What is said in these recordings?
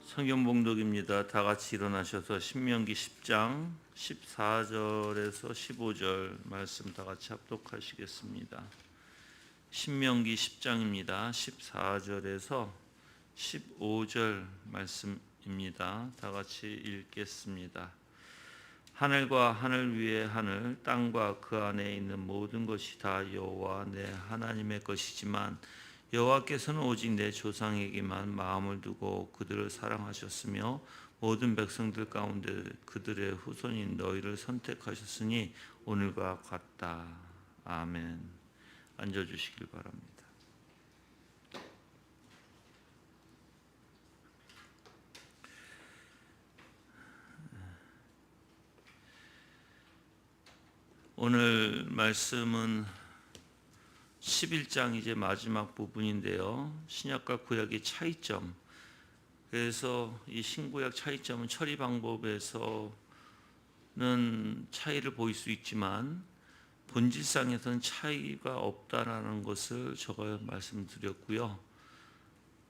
성경 봉독입니다. 다 같이 일어나셔서 신명기 10장 14절에서 15절 말씀 다 같이 합독하시겠습니다. 신명기 10장입니다. 14절에서 15절 말씀입니다. 다 같이 읽겠습니다. 하늘과 하늘 위의 하늘, 땅과 그 안에 있는 모든 것이 다 여호와 내 하나님의 것이지만 여호와께서는 오직 내 조상에게만 마음을 두고 그들을 사랑하셨으며 모든 백성들 가운데 그들의 후손인 너희를 선택하셨으니 오늘과 같다. 아멘. 앉아주시길 바랍니다. 오늘 말씀은 11장 이제 마지막 부분인데요. 신약과 구약의 차이점. 그래서 이 신구약 차이점은 처리 방법에서는 차이를 보일 수 있지만 본질상에서는 차이가 없다라는 것을 제가 말씀드렸고요.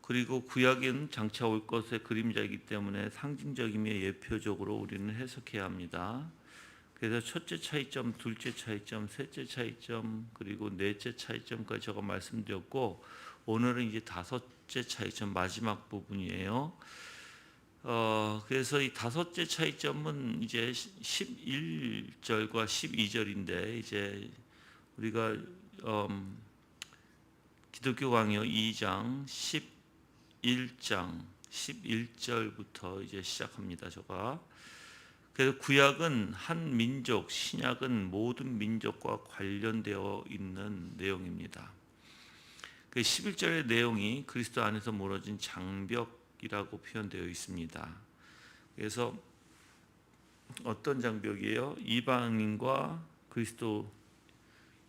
그리고 구약은 장차 올 것의 그림자이기 때문에 상징적이며 예표적으로 우리는 해석해야 합니다. 그래서 첫째 차이점, 둘째 차이점, 셋째 차이점, 그리고 넷째 차이점까지 제가 말씀드렸고 오늘은 이제 다섯째 차이점 마지막 부분이에요. 그래서 이 다섯째 차이점은 이제 11절과 12절인데 이제 우리가 기독교 강요 2장 11장 11절부터 이제 시작합니다. 제가 그래서 구약은 한 민족, 신약은 모든 민족과 관련되어 있는 내용입니다. 그 11절의 내용이 그리스도 안에서 무너진 장벽이라고 표현되어 있습니다. 그래서 어떤 장벽이에요? 이방인과 그리스도,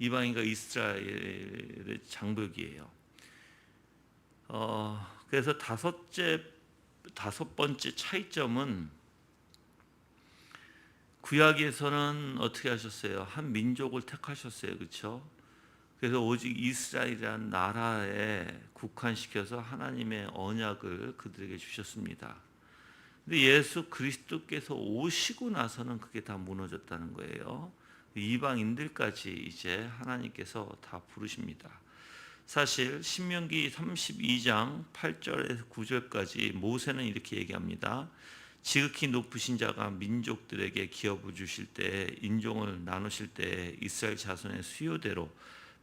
이방인과 이스라엘의 장벽이에요. 그래서 다섯 번째 차이점은 구약에서는 어떻게 하셨어요? 한 민족을 택하셨어요. 그렇죠? 그래서 오직 이스라엘이라는 나라에 국한시켜서 하나님의 언약을 그들에게 주셨습니다. 근데 예수 그리스도께서 오시고 나서는 그게 다 무너졌다는 거예요. 이방인들까지 이제 하나님께서 다 부르십니다. 사실 신명기 32장 8절에서 9절까지 모세는 이렇게 얘기합니다. 지극히 높으신 자가 민족들에게 기업을 주실 때 인종을 나누실 때 이스라엘 자손의 수요대로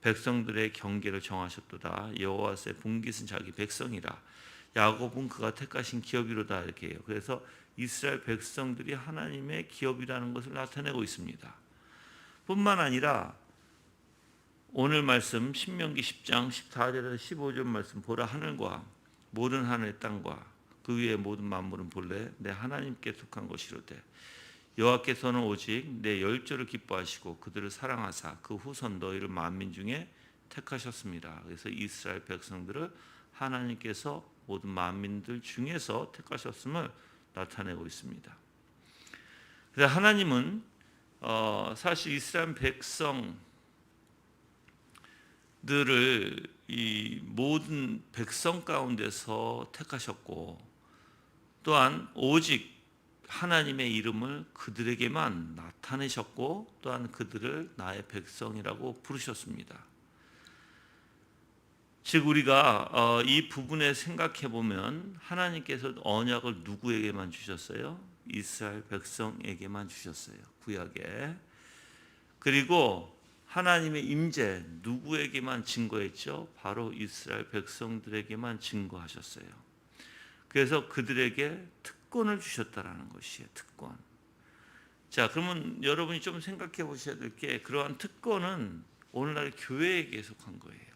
백성들의 경계를 정하셨도다. 여호와의 분깃은 자기 백성이라. 야곱은 그가 택하신 기업이로다. 이렇게 해요. 그래서 이스라엘 백성들이 하나님의 기업이라는 것을 나타내고 있습니다. 뿐만 아니라 오늘 말씀 신명기 10장 14절에서 15절 말씀 보라 하늘과 모든 하늘의 땅과 그 위에 모든 만물은 본래 내 하나님께 속한 것이로되 여호와께서는 오직 내 열조를 기뻐하시고 그들을 사랑하사 그 후손 너희를 만민 중에 택하셨습니다. 그래서 이스라엘 백성들을 하나님께서 모든 만민들 중에서 택하셨음을 나타내고 있습니다. 그래서 하나님은 사실 이스라엘 백성들을 이 모든 백성 가운데서 택하셨고 또한 오직 하나님의 이름을 그들에게만 나타내셨고 또한 그들을 나의 백성이라고 부르셨습니다. 즉 우리가 이 부분에 생각해 보면 하나님께서 언약을 누구에게만 주셨어요? 이스라엘 백성에게만 주셨어요. 구약에. 그리고 하나님의 임재 누구에게만 증거했죠? 바로 이스라엘 백성들에게만 증거하셨어요. 그래서 그들에게 특권을 주셨다라는 것이에요. 특권. 자, 그러면 여러분이 좀 생각해 보셔야 될 게 그러한 특권은 오늘날 교회에게 속한 거예요.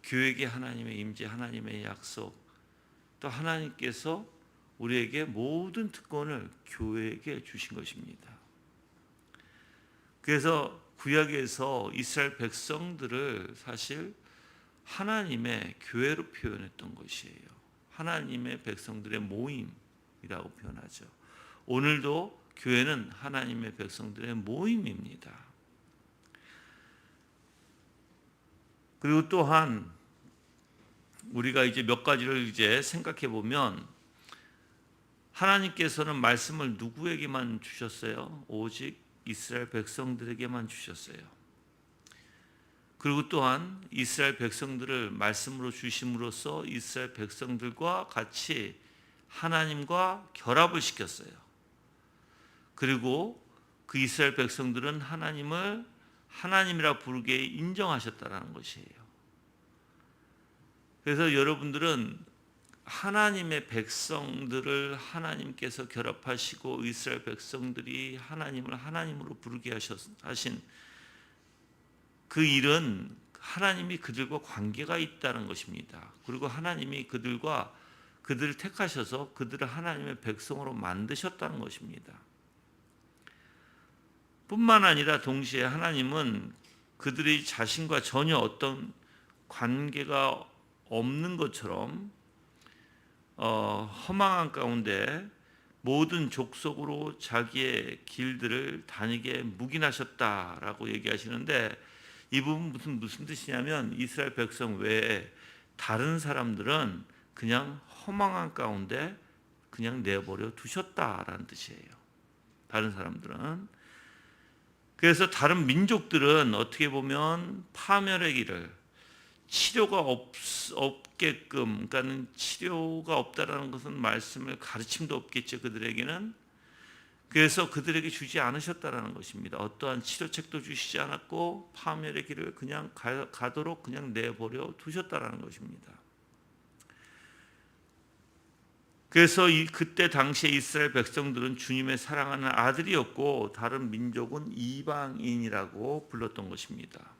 교회에게 하나님의 임재, 하나님의 약속, 또 하나님께서 우리에게 모든 특권을 교회에게 주신 것입니다. 그래서 구약에서 이스라엘 백성들을 사실 하나님의 교회로 표현했던 것이에요. 하나님의 백성들의 모임이라고 표현하죠. 오늘도 교회는 하나님의 백성들의 모임입니다. 그리고 또한 우리가 이제 몇 가지를 이제 생각해 보면 하나님께서는 말씀을 누구에게만 주셨어요? 오직 이스라엘 백성들에게만 주셨어요. 그리고 또한 이스라엘 백성들을 말씀으로 주심으로써 이스라엘 백성들과 같이 하나님과 결합을 시켰어요. 그리고 그 이스라엘 백성들은 하나님을 하나님이라 부르게 인정하셨다는 것이에요. 그래서 여러분들은 하나님의 백성들을 하나님께서 결합하시고 이스라엘 백성들이 하나님을 하나님으로 부르게 하신 그 일은 하나님이 그들과 관계가 있다는 것입니다. 그리고 하나님이 그들을 택하셔서 그들을 하나님의 백성으로 만드셨다는 것입니다. 뿐만 아니라 동시에 하나님은 그들이 자신과 전혀 어떤 관계가 없는 것처럼 허망한 가운데 모든 족속으로 자기의 길들을 다니게 묵인하셨다라고 얘기하시는데, 이 부분 무슨 뜻이냐면 이스라엘 백성 외에 다른 사람들은 그냥 허망한 가운데 그냥 내버려 두셨다라는 뜻이에요. 다른 사람들은. 그래서 다른 민족들은 어떻게 보면 파멸의 길을, 치료가 없게끔, 그러니까 치료가 없다라는 것은 말씀을 가르침도 없겠죠, 그들에게는. 그래서 그들에게 주지 않으셨다라는 것입니다. 어떠한 치료책도 주시지 않았고 파멸의 길을 그냥 가도록 그냥 내버려 두셨다라는 것입니다. 그래서 그때 당시에 이스라엘 백성들은 주님의 사랑하는 아들이었고 다른 민족은 이방인이라고 불렀던 것입니다.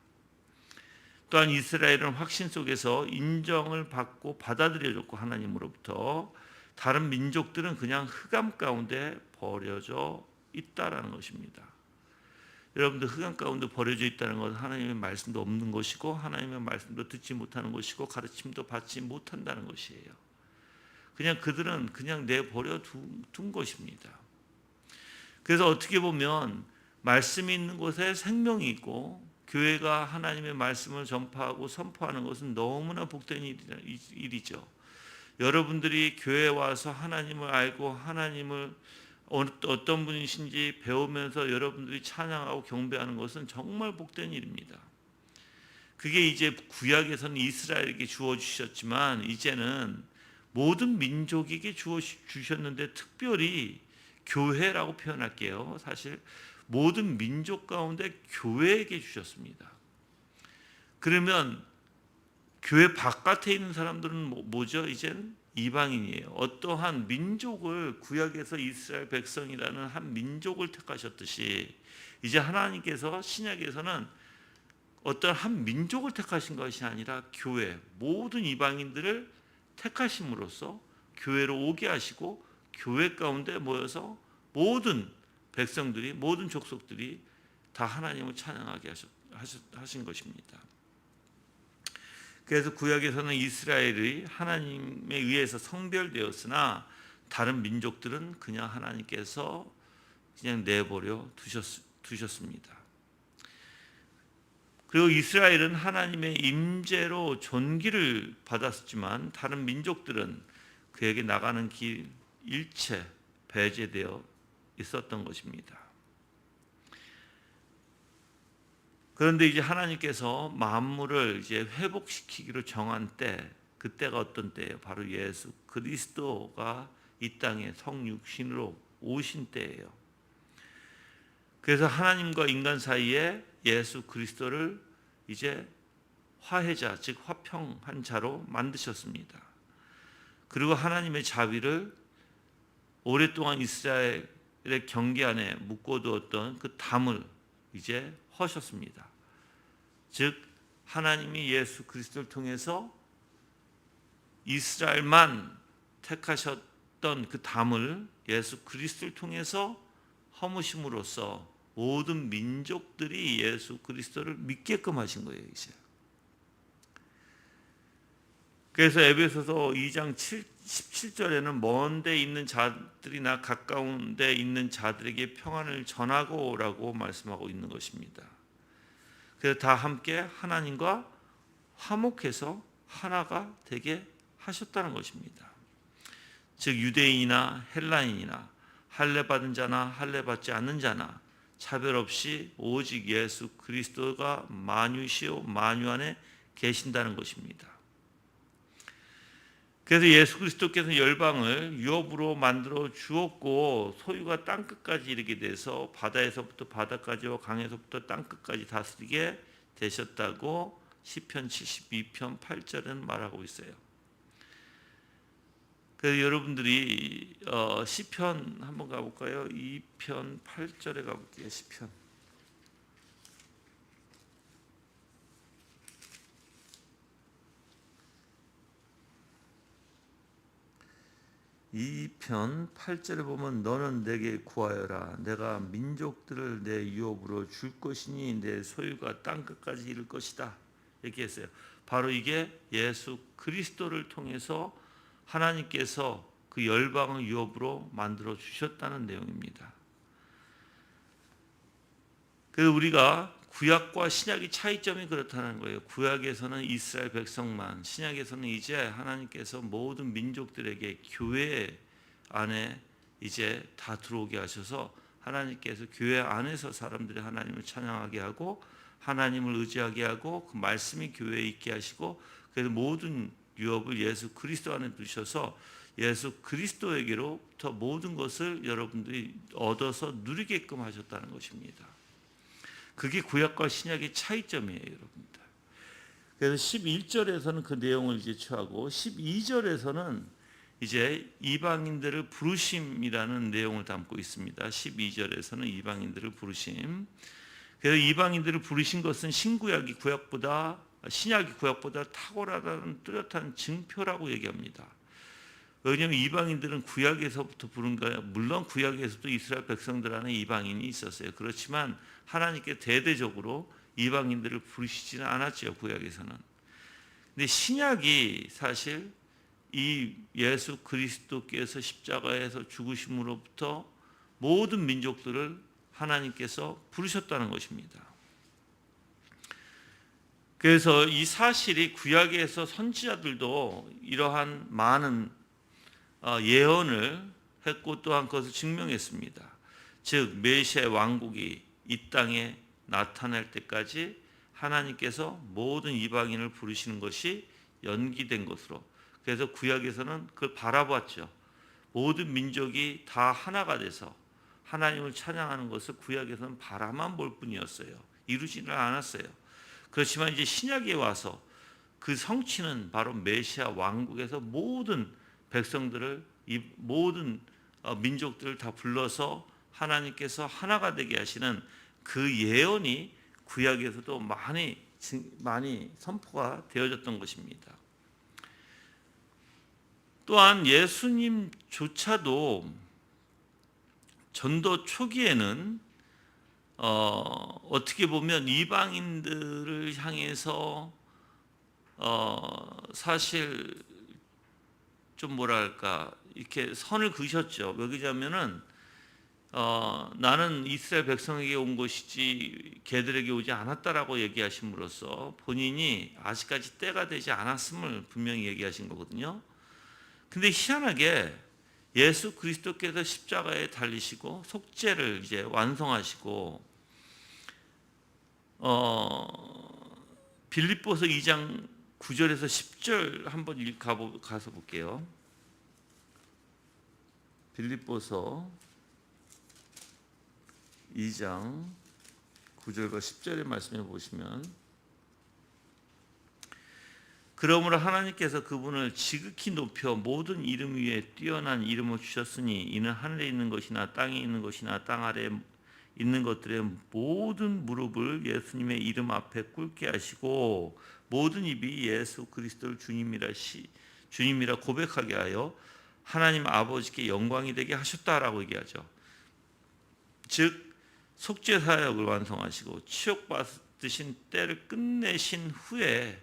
또한 이스라엘은 확신 속에서 인정을 받고 받아들여졌고 하나님으로부터, 다른 민족들은 그냥 흑암 가운데 버려져 있다라는 것입니다. 여러분들, 흑암 가운데 버려져 있다는 것은 하나님의 말씀도 없는 것이고 하나님의 말씀도 듣지 못하는 것이고 가르침도 받지 못한다는 것이에요. 그냥 그들은 그냥 내버려 둔 것입니다. 그래서 어떻게 보면 말씀이 있는 곳에 생명이 있고 교회가 하나님의 말씀을 전파하고 선포하는 것은 너무나 복된 일이죠. 여러분들이 교회에 와서 하나님을 알고 하나님을 어떤 분이신지 배우면서 여러분들이 찬양하고 경배하는 것은 정말 복된 일입니다. 그게 이제 구약에서는 이스라엘에게 주어주셨지만 이제는 모든 민족에게 주셨는데, 특별히 교회라고 표현할게요. 사실 모든 민족 가운데 교회에게 주셨습니다. 그러면 교회 바깥에 있는 사람들은 뭐죠? 이제는 이방인이에요. 어떠한 민족을, 구약에서 이스라엘 백성이라는 한 민족을 택하셨듯이 이제 하나님께서 신약에서는 어떤 한 민족을 택하신 것이 아니라 교회, 모든 이방인들을 택하심으로써 교회로 오게 하시고 교회 가운데 모여서 모든 백성들이, 모든 족속들이 다 하나님을 찬양하게 하신 것입니다. 그래서 구약에서는 이스라엘이 하나님에 의해서 성별되었으나 다른 민족들은 그냥 하나님께서 그냥 내버려 두셨습니다. 그리고 이스라엘은 하나님의 임재로 존귀를 받았지만 다른 민족들은 그에게 나가는 길 일체 배제되어 있었던 것입니다. 그런데 이제 하나님께서 만물을 이제 회복시키기로 정한 때, 그때가 어떤 때예요? 바로 예수 그리스도가 이 땅에 성육신으로 오신 때예요. 그래서 하나님과 인간 사이에 예수 그리스도를 이제 화해자, 즉 화평한 자로 만드셨습니다. 그리고 하나님의 자비를 오랫동안 이스라엘의 경계 안에 묶어두었던 그 담을 이제 허셨습니다. 즉 하나님이 예수 그리스도를 통해서 이스라엘만 택하셨던 그 담을 예수 그리스도를 통해서 허무심으로써 모든 민족들이 예수 그리스도를 믿게끔 하신 거예요, 이제. 그래서 에베소서 2장 17절에는 먼 데 있는 자들이나 가까운 데 있는 자들에게 평안을 전하고라고 말씀하고 있는 것입니다. 그래서 다 함께 하나님과 화목해서 하나가 되게 하셨다는 것입니다. 즉 유대인이나 헬라인이나 할례 받은 자나 할례 받지 않는 자나 차별 없이 오직 예수 그리스도가 만유시요 만유 안에 계신다는 것입니다. 그래서 예수 그리스도께서 열방을 유업으로 만들어 주었고 소유가 땅 끝까지 이르게 돼서 바다에서부터 바다까지와 강에서부터 땅 끝까지 다스리게 되셨다고 시편 72편 8절은 말하고 있어요. 그래서 여러분들이 시편 한번 가볼까요? 2편 8절에 가볼게요. 시편 2편 8절에 보면 너는 내게 구하여라. 내가 민족들을 내 유업으로 줄 것이니 내 소유가 땅 끝까지 이를 것이다. 이렇게 했어요. 바로 이게 예수 그리스도를 통해서 하나님께서 그 열방을 유업으로 만들어 주셨다는 내용입니다. 그래서 우리가 구약과 신약의 차이점이 그렇다는 거예요. 구약에서는 이스라엘 백성만, 신약에서는 이제 하나님께서 모든 민족들에게 교회 안에 이제 다 들어오게 하셔서 하나님께서 교회 안에서 사람들이 하나님을 찬양하게 하고 하나님을 의지하게 하고 그 말씀이 교회에 있게 하시고 그래서 모든 유업을 예수 그리스도 안에 두셔서 예수 그리스도에게로부터 모든 것을 여러분들이 얻어서 누리게끔 하셨다는 것입니다. 그게 구약과 신약의 차이점이에요, 여러분들. 그래서 11절에서는 그 내용을 이제 취하고 12절에서는 이제 이방인들을 부르심이라는 내용을 담고 있습니다. 12절에서는 이방인들을 부르심. 그래서 이방인들을 부르신 것은 신구약이 신약이 구약보다 탁월하다는 뚜렷한 증표라고 얘기합니다. 왜냐하면 이방인들은 구약에서부터 부른 거예요. 물론 구약에서도 이스라엘 백성들 안에 이방인이 있었어요. 그렇지만 하나님께 대대적으로 이방인들을 부르시지는 않았죠. 구약에서는. 근데 신약이 사실 이 예수 그리스도께서 십자가에서 죽으심으로부터 모든 민족들을 하나님께서 부르셨다는 것입니다. 그래서 이 사실이 구약에서 선지자들도 이러한 많은 예언을 했고 또한 그것을 증명했습니다. 즉 메시아의 왕국이 이 땅에 나타날 때까지 하나님께서 모든 이방인을 부르시는 것이 연기된 것으로. 그래서 구약에서는 그걸 바라봤죠. 모든 민족이 다 하나가 돼서 하나님을 찬양하는 것을 구약에서는 바라만 볼 뿐이었어요. 이루지는 않았어요. 그렇지만 이제 신약에 와서 그 성취는 바로 메시아 왕국에서 모든 백성들을 이 모든 민족들을 다 불러서 하나님께서 하나가 되게 하시는 그 예언이 구약에서도 많이 선포가 되어졌던 것입니다. 또한 예수님조차도 전도 초기에는 어떻게 보면 이방인들을 향해서 사실 좀 뭐랄까 이렇게 선을 그으셨죠. 왜 그러냐면은 나는 이스라엘 백성에게 온 것이지 걔들에게 오지 않았다라고 얘기하심으로써 본인이 아직까지 때가 되지 않았음을 분명히 얘기하신 거거든요. 근데 희한하게 예수 그리스도께서 십자가에 달리시고 속죄를 이제 완성하시고 빌립보서 2장 9절에서 10절 한번 가서 볼게요. 빌립보서 2장 9절과 10절의 말씀을 보시면 그러므로 하나님께서 그분을 지극히 높여 모든 이름 위에 뛰어난 이름을 주셨으니 이는 하늘에 있는 것이나 땅에 있는 것이나 땅 아래에 있는 것들의 모든 무릎을 예수님의 이름 앞에 꿇게 하시고 모든 입이 예수 그리스도를 주님이라 고백하게 하여 하나님 아버지께 영광이 되게 하셨다라고 얘기하죠. 즉 속죄 사역을 완성하시고 치욕받으신 때를 끝내신 후에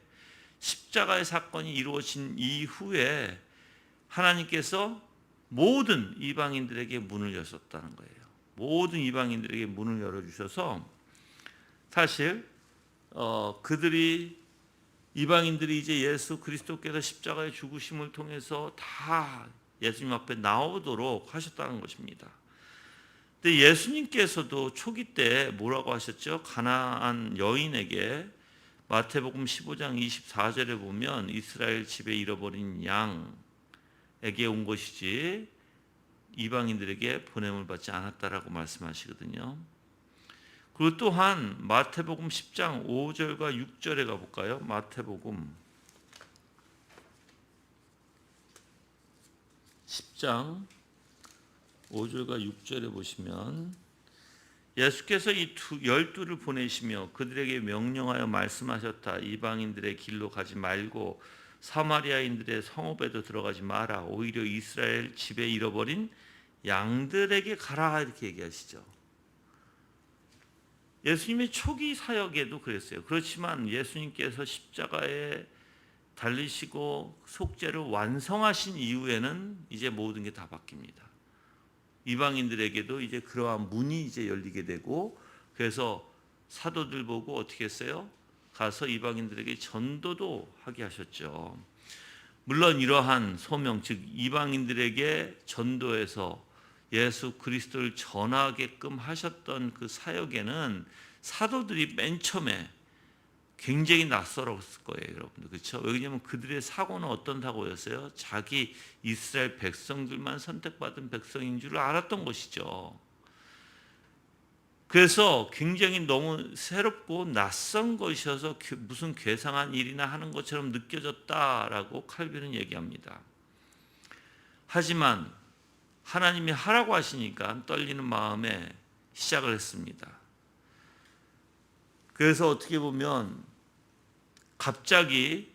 십자가의 사건이 이루어진 이후에 하나님께서 모든 이방인들에게 문을 여셨다는 거예요. 모든 이방인들에게 문을 열어주셔서 사실 이방인들이 이제 예수 그리스도께서 십자가의 죽으심을 통해서 다 예수님 앞에 나오도록 하셨다는 것입니다. 근데 예수님께서도 초기 때 뭐라고 하셨죠? 가나안 여인에게 마태복음 15장 24절에 보면 이스라엘 집에 잃어버린 양에게 온 것이지 이방인들에게 보냄을 받지 않았다라고 말씀하시거든요. 그리고 또한 마태복음 10장 5절과 6절에 가볼까요? 마태복음 10장 5절과 6절에 보시면 예수께서 이 12를 보내시며 그들에게 명령하여 말씀하셨다. 이방인들의 길로 가지 말고 사마리아인들의 성읍에도 들어가지 마라. 오히려 이스라엘 집에 잃어버린 양들에게 가라, 이렇게 얘기하시죠. 예수님의 초기 사역에도 그랬어요. 그렇지만 예수님께서 십자가에 달리시고 속죄를 완성하신 이후에는 이제 모든 게 다 바뀝니다. 이방인들에게도 이제 그러한 문이 이제 열리게 되고, 그래서 사도들 보고 어떻게 했어요? 가서 이방인들에게 전도도 하게 하셨죠. 물론 이러한 소명, 즉 이방인들에게 전도해서 예수 그리스도를 전하게끔 하셨던 그 사역에는 사도들이 맨 처음에 굉장히 낯설었을 거예요, 여러분들. 그렇죠? 왜냐하면 그들의 사고는 어떤 사고였어요? 자기 이스라엘 백성들만 선택받은 백성인 줄 알았던 것이죠. 그래서 굉장히 너무 새롭고 낯선 것이어서 무슨 괴상한 일이나 하는 것처럼 느껴졌다라고 칼빈은 얘기합니다. 하지만 하나님이 하라고 하시니까 떨리는 마음에 시작을 했습니다. 그래서 어떻게 보면 갑자기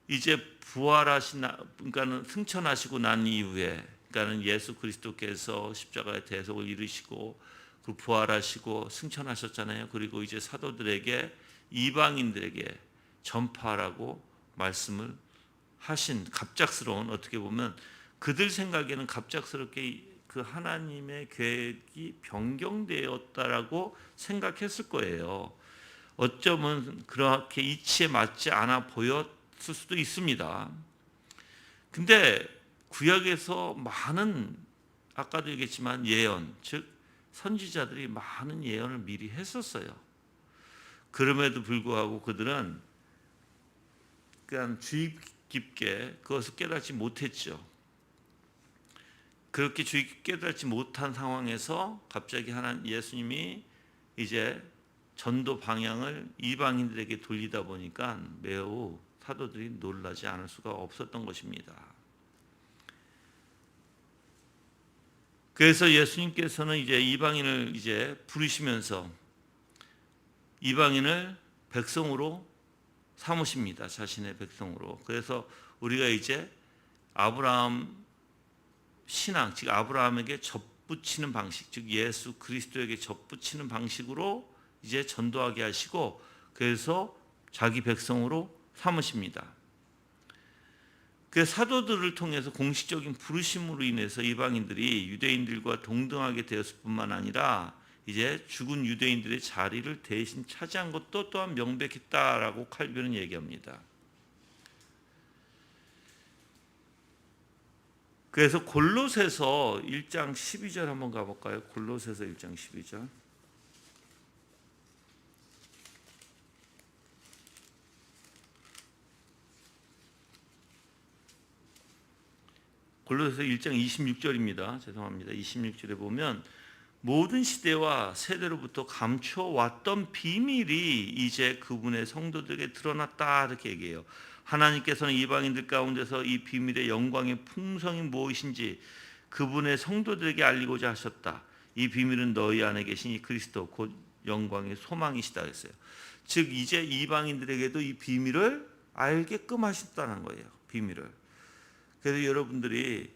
이제 그러니까는 승천하시고 난 이후에, 그러니까는 예수 그리스도께서 십자가의 대속을 이루시고 그 부활하시고 승천하셨잖아요. 그리고 이제 사도들에게, 이방인들에게 전파하라고 말씀을 하신 갑작스러운, 어떻게 보면 그들 생각에는 갑작스럽게 그 하나님의 계획이 변경되었다라고 생각했을 거예요. 어쩌면 그렇게 이치에 맞지 않아 보였을 수도 있습니다. 근데 구약에서 많은, 아까도 얘기했지만 예언, 즉 선지자들이 많은 예언을 미리 했었어요. 그럼에도 불구하고 그들은 그냥 주의 깊게 그것을 깨닫지 못했죠. 그렇게 주의 깊게 깨닫지 못한 상황에서 갑자기 예수님이 이제 전도 방향을 이방인들에게 돌리다 보니까 매우 사도들이 놀라지 않을 수가 없었던 것입니다. 그래서 예수님께서는 이제 이방인을 이제 부르시면서 이방인을 백성으로 삼으십니다. 자신의 백성으로. 그래서 우리가 이제 아브라함 신앙, 즉 아브라함에게 접붙이는 방식, 즉 예수 그리스도에게 접붙이는 방식으로 이제 전도하게 하시고, 그래서 자기 백성으로 삼으십니다. 그 사도들을 통해서 공식적인 부르심으로 인해서 이방인들이 유대인들과 동등하게 되었을 뿐만 아니라 이제 죽은 유대인들의 자리를 대신 차지한 것도 또한 명백했다라고 칼빈은 얘기합니다. 그래서 골로새서 1장 12절 한번 가볼까요? 골로새서 1장 12절. 골로새서 1장 26절입니다. 죄송합니다. 26절에 보면 모든 시대와 세대로부터 감춰왔던 비밀이 이제 그분의 성도들에게 드러났다, 이렇게 얘기해요. 하나님께서는 이방인들 가운데서 이 비밀의 영광의 풍성이 무엇인지 그분의 성도들에게 알리고자 하셨다. 이 비밀은 너희 안에 계신 이 그리스도 곧 영광의 소망이시다 했어요. 즉 이제 이방인들에게도 이 비밀을 알게끔 하셨다는 거예요. 비밀을. 그래서 여러분들이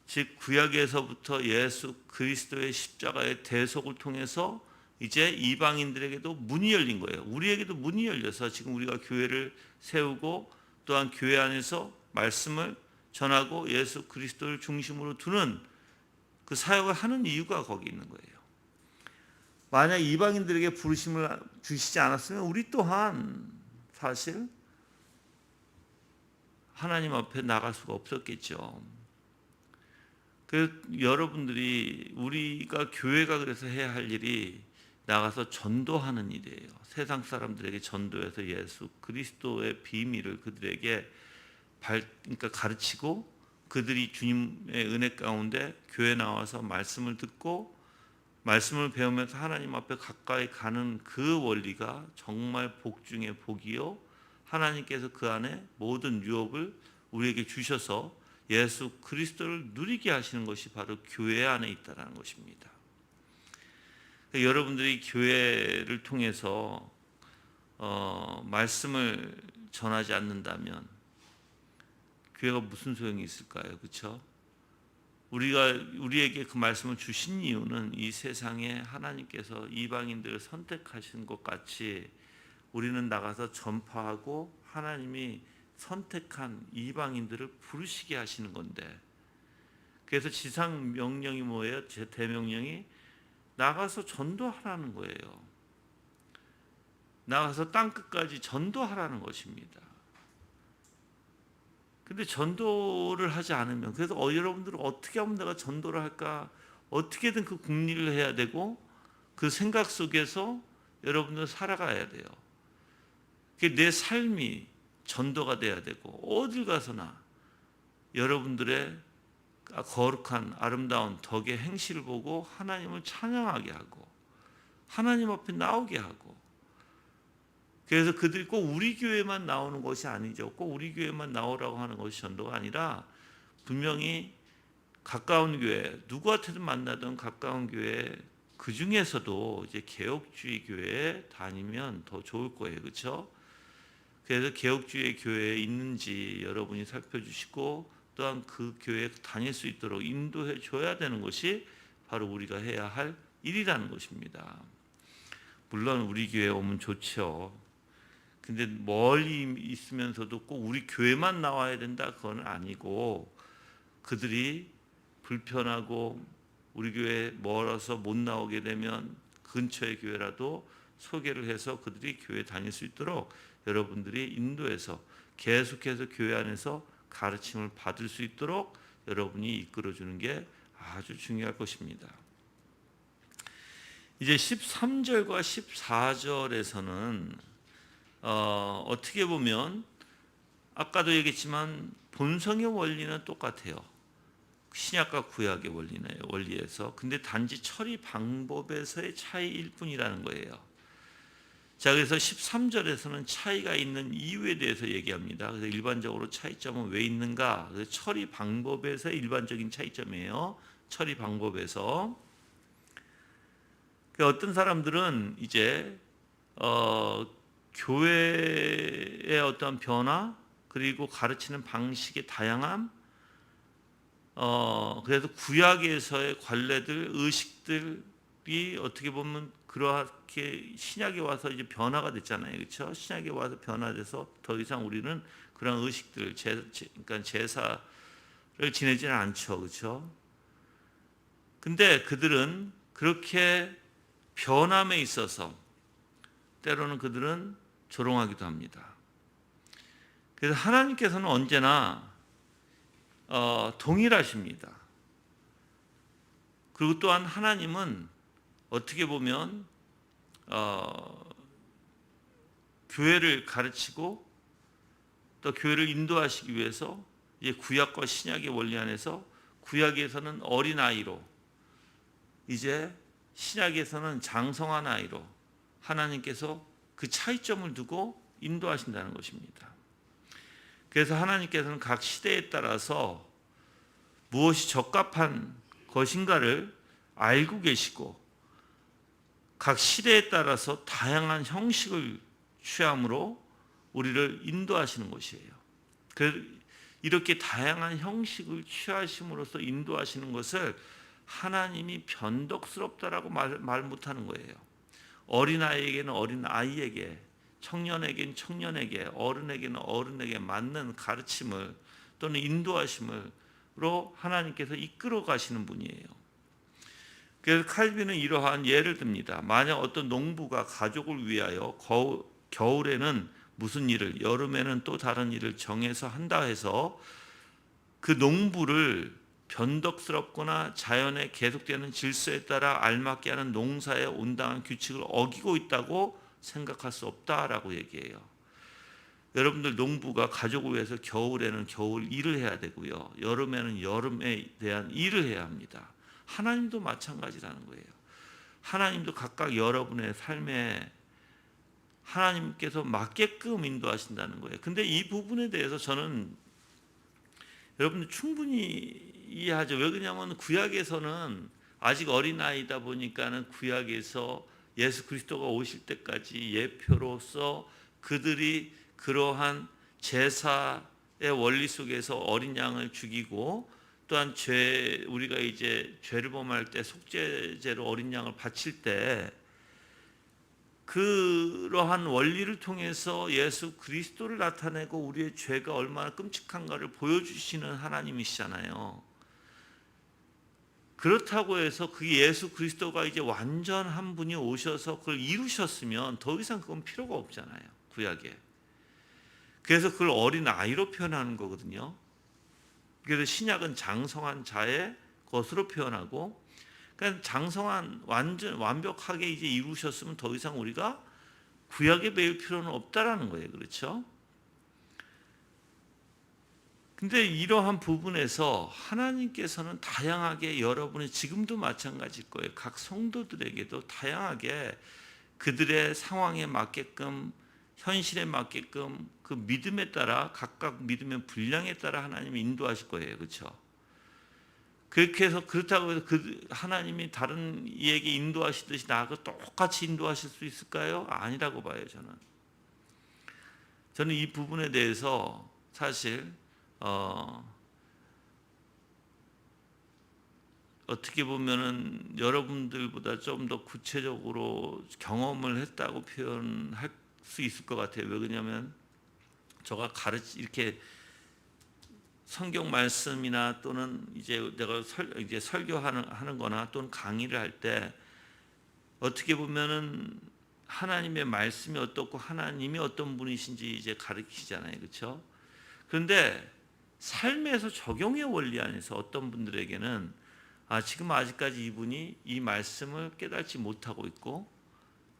즉 구약에서부터 예수 그리스도의 십자가의 대속을 통해서 이제 이방인들에게도 문이 열린 거예요. 우리에게도 문이 열려서 지금 우리가 교회를 세우고 또한 교회 안에서 말씀을 전하고 예수 그리스도를 중심으로 두는 그 사역을 하는 이유가 거기 있는 거예요. 만약 이방인들에게 부르심을 주시지 않았으면 우리 또한 사실 하나님 앞에 나갈 수가 없었겠죠. 그래서 여러분들이 우리가 교회가 그래서 해야 할 일이 나가서 전도하는 일이에요. 세상 사람들에게 전도해서 예수 그리스도의 비밀을 그들에게 그러니까 가르치고 그들이 주님의 은혜 가운데 교회 나와서 말씀을 듣고 말씀을 배우면서 하나님 앞에 가까이 가는 그 원리가 정말 복 중에 복이요. 하나님께서 그 안에 모든 유업을 우리에게 주셔서 예수 그리스도를 누리게 하시는 것이 바로 교회 안에 있다는 것입니다. 여러분들이 교회를 통해서 말씀을 전하지 않는다면 교회가 무슨 소용이 있을까요? 그렇죠? 우리에게 그 말씀을 주신 이유는 이 세상에 하나님께서 이방인들을 선택하신 것 같이 우리는 나가서 전파하고 하나님이 선택한 이방인들을 부르시게 하시는 건데, 그래서 지상 명령이 뭐예요? 제 대명령이 나가서 전도하라는 거예요. 나가서 땅끝까지 전도하라는 것입니다. 근데 전도를 하지 않으면, 그래서 여러분들은 어떻게 하면 내가 전도를 할까? 어떻게든 그 궁리를 해야 되고 그 생각 속에서 여러분들 살아가야 돼요. 내 삶이 전도가 돼야 되고 어딜 가서나 여러분들의 거룩한 아름다운 덕의 행실을 보고 하나님을 찬양하게 하고 하나님 앞에 나오게 하고, 그래서 그들이 꼭 우리 교회만 나오는 것이 아니죠. 꼭 우리 교회만 나오라고 하는 것이 전도가 아니라 분명히 가까운 교회, 누구한테든 만나던 가까운 교회 그 중에서도 이제 개혁주의 교회에 다니면 더 좋을 거예요. 그렇죠? 그래서 개혁주의 교회에 있는지 여러분이 살펴주시고 또한 그 교회에 다닐 수 있도록 인도해 줘야 되는 것이 바로 우리가 해야 할 일이라는 것입니다. 물론 우리 교회에 오면 좋죠. 근데 멀리 있으면서도 꼭 우리 교회만 나와야 된다 그건 아니고, 그들이 불편하고 우리 교회에 멀어서 못 나오게 되면 근처의 교회라도 소개를 해서 그들이 교회 다닐 수 있도록 여러분들이 인도해서 계속해서 교회 안에서 가르침을 받을 수 있도록 여러분이 이끌어주는 게 아주 중요할 것입니다. 이제 13절과 14절에서는 어떻게 보면 아까도 얘기했지만 본성의 원리는 똑같아요. 신약과 구약의 원리에서. 근데 단지 처리 방법에서의 차이일 뿐이라는 거예요. 자, 그래서 13절에서는 차이가 있는 이유에 대해서 얘기합니다. 그래서 일반적으로 차이점은 왜 있는가? 그래서 처리 방법에서의 일반적인 차이점이에요. 처리 방법에서. 어떤 사람들은 이제 교회의 어떤 변화 그리고 가르치는 방식의 다양함, 그래서 구약에서의 관례들, 의식들이 어떻게 보면 그렇게 신약에 와서 이제 변화가 됐잖아요, 그렇죠? 신약에 와서 변화돼서 더 이상 우리는 그런 의식들, 그러니까 제사를 지내지는 않죠, 그렇죠? 근데 그들은 그렇게 변함에 있어서 때로는 그들은 조롱하기도 합니다. 그래서 하나님께서는 언제나 동일하십니다. 그리고 또한 하나님은 어떻게 보면 교회를 가르치고 또 교회를 인도하시기 위해서 이제 구약과 신약의 원리 안에서 구약에서는 어린 아이로, 이제 신약에서는 장성한 아이로 하나님께서 그 차이점을 두고 인도하신다는 것입니다. 그래서 하나님께서는 각 시대에 따라서 무엇이 적합한 것인가를 알고 계시고 각 시대에 따라서 다양한 형식을 취함으로 우리를 인도하시는 것이에요. 이렇게 다양한 형식을 취하심으로써 인도하시는 것을 하나님이 변덕스럽다라고 말 못하는 거예요. 어린아이에게는 어린아이에게, 청년에게는 청년에게, 어른에게는 어른에게 맞는 가르침을 또는 인도하심으로 하나님께서 이끌어 가시는 분이에요. 그래서 칼빈은 이러한 예를 듭니다. 만약 어떤 농부가 가족을 위하여 겨울에는 무슨 일을, 여름에는 또 다른 일을 정해서 한다 해서 그 농부를 변덕스럽거나 자연의 계속되는 질서에 따라 알맞게 하는 농사의 온당한 규칙을 어기고 있다고 생각할 수 없다라고 얘기해요. 여러분들 농부가 가족을 위해서 겨울에는 겨울 일을 해야 되고요. 여름에는 여름에 대한 일을 해야 합니다. 하나님도 마찬가지라는 거예요. 하나님도 각각 여러분의 삶에 하나님께서 맞게끔 인도하신다는 거예요. 근데 이 부분에 대해서 저는 여러분들 충분히 이해하죠. 왜 그러냐면 구약에서는 아직 어린아이다 보니까는 구약에서 예수 그리스도가 오실 때까지 예표로서 그들이 그러한 제사의 원리 속에서 어린 양을 죽이고 또한 우리가 이제 죄를 범할 때 속죄제로 어린 양을 바칠 때 그러한 원리를 통해서 예수 그리스도를 나타내고 우리의 죄가 얼마나 끔찍한가를 보여주시는 하나님이시잖아요. 그렇다고 해서 그 예수 그리스도가 이제 완전한 분이 오셔서 그걸 이루셨으면 더 이상 그건 필요가 없잖아요. 구약에. 그래서 그걸 어린 아이로 표현하는 거거든요. 그래서 신약은 장성한 자의 것으로 표현하고, 그러니까 장성한 완벽하게 이제 이루셨으면 더 이상 우리가 구약에 매일 필요는 없다라는 거예요. 그렇죠? 근데 이러한 부분에서 하나님께서는 다양하게 여러분이 지금도 마찬가지일 거예요. 각 성도들에게도 다양하게 그들의 상황에 맞게끔 현실에 맞게끔 그 믿음에 따라 각각 믿음의 분량에 따라 하나님이 인도하실 거예요. 그렇죠? 그렇게 해서 그렇다고 해서 그 하나님이 다른 이에게 인도하시듯이 나하고 똑같이 인도하실 수 있을까요? 아니라고 봐요. 저는 이 부분에 대해서 사실 어떻게 보면은 여러분들보다 좀 더 구체적으로 경험을 했다고 표현할 수 있을 것 같아요. 왜 그러냐면 제가 이렇게 성경 말씀이나 또는 이제 내가 설교하는 거나 또는 강의를 할 때 어떻게 보면은 하나님의 말씀이 어떻고 하나님이 어떤 분이신지 이제 가르치잖아요. 그렇죠? 그런데 삶에서 적용의 원리 안에서 어떤 분들에게는 지금 아직까지 이분이 이 말씀을 깨닫지 못하고 있고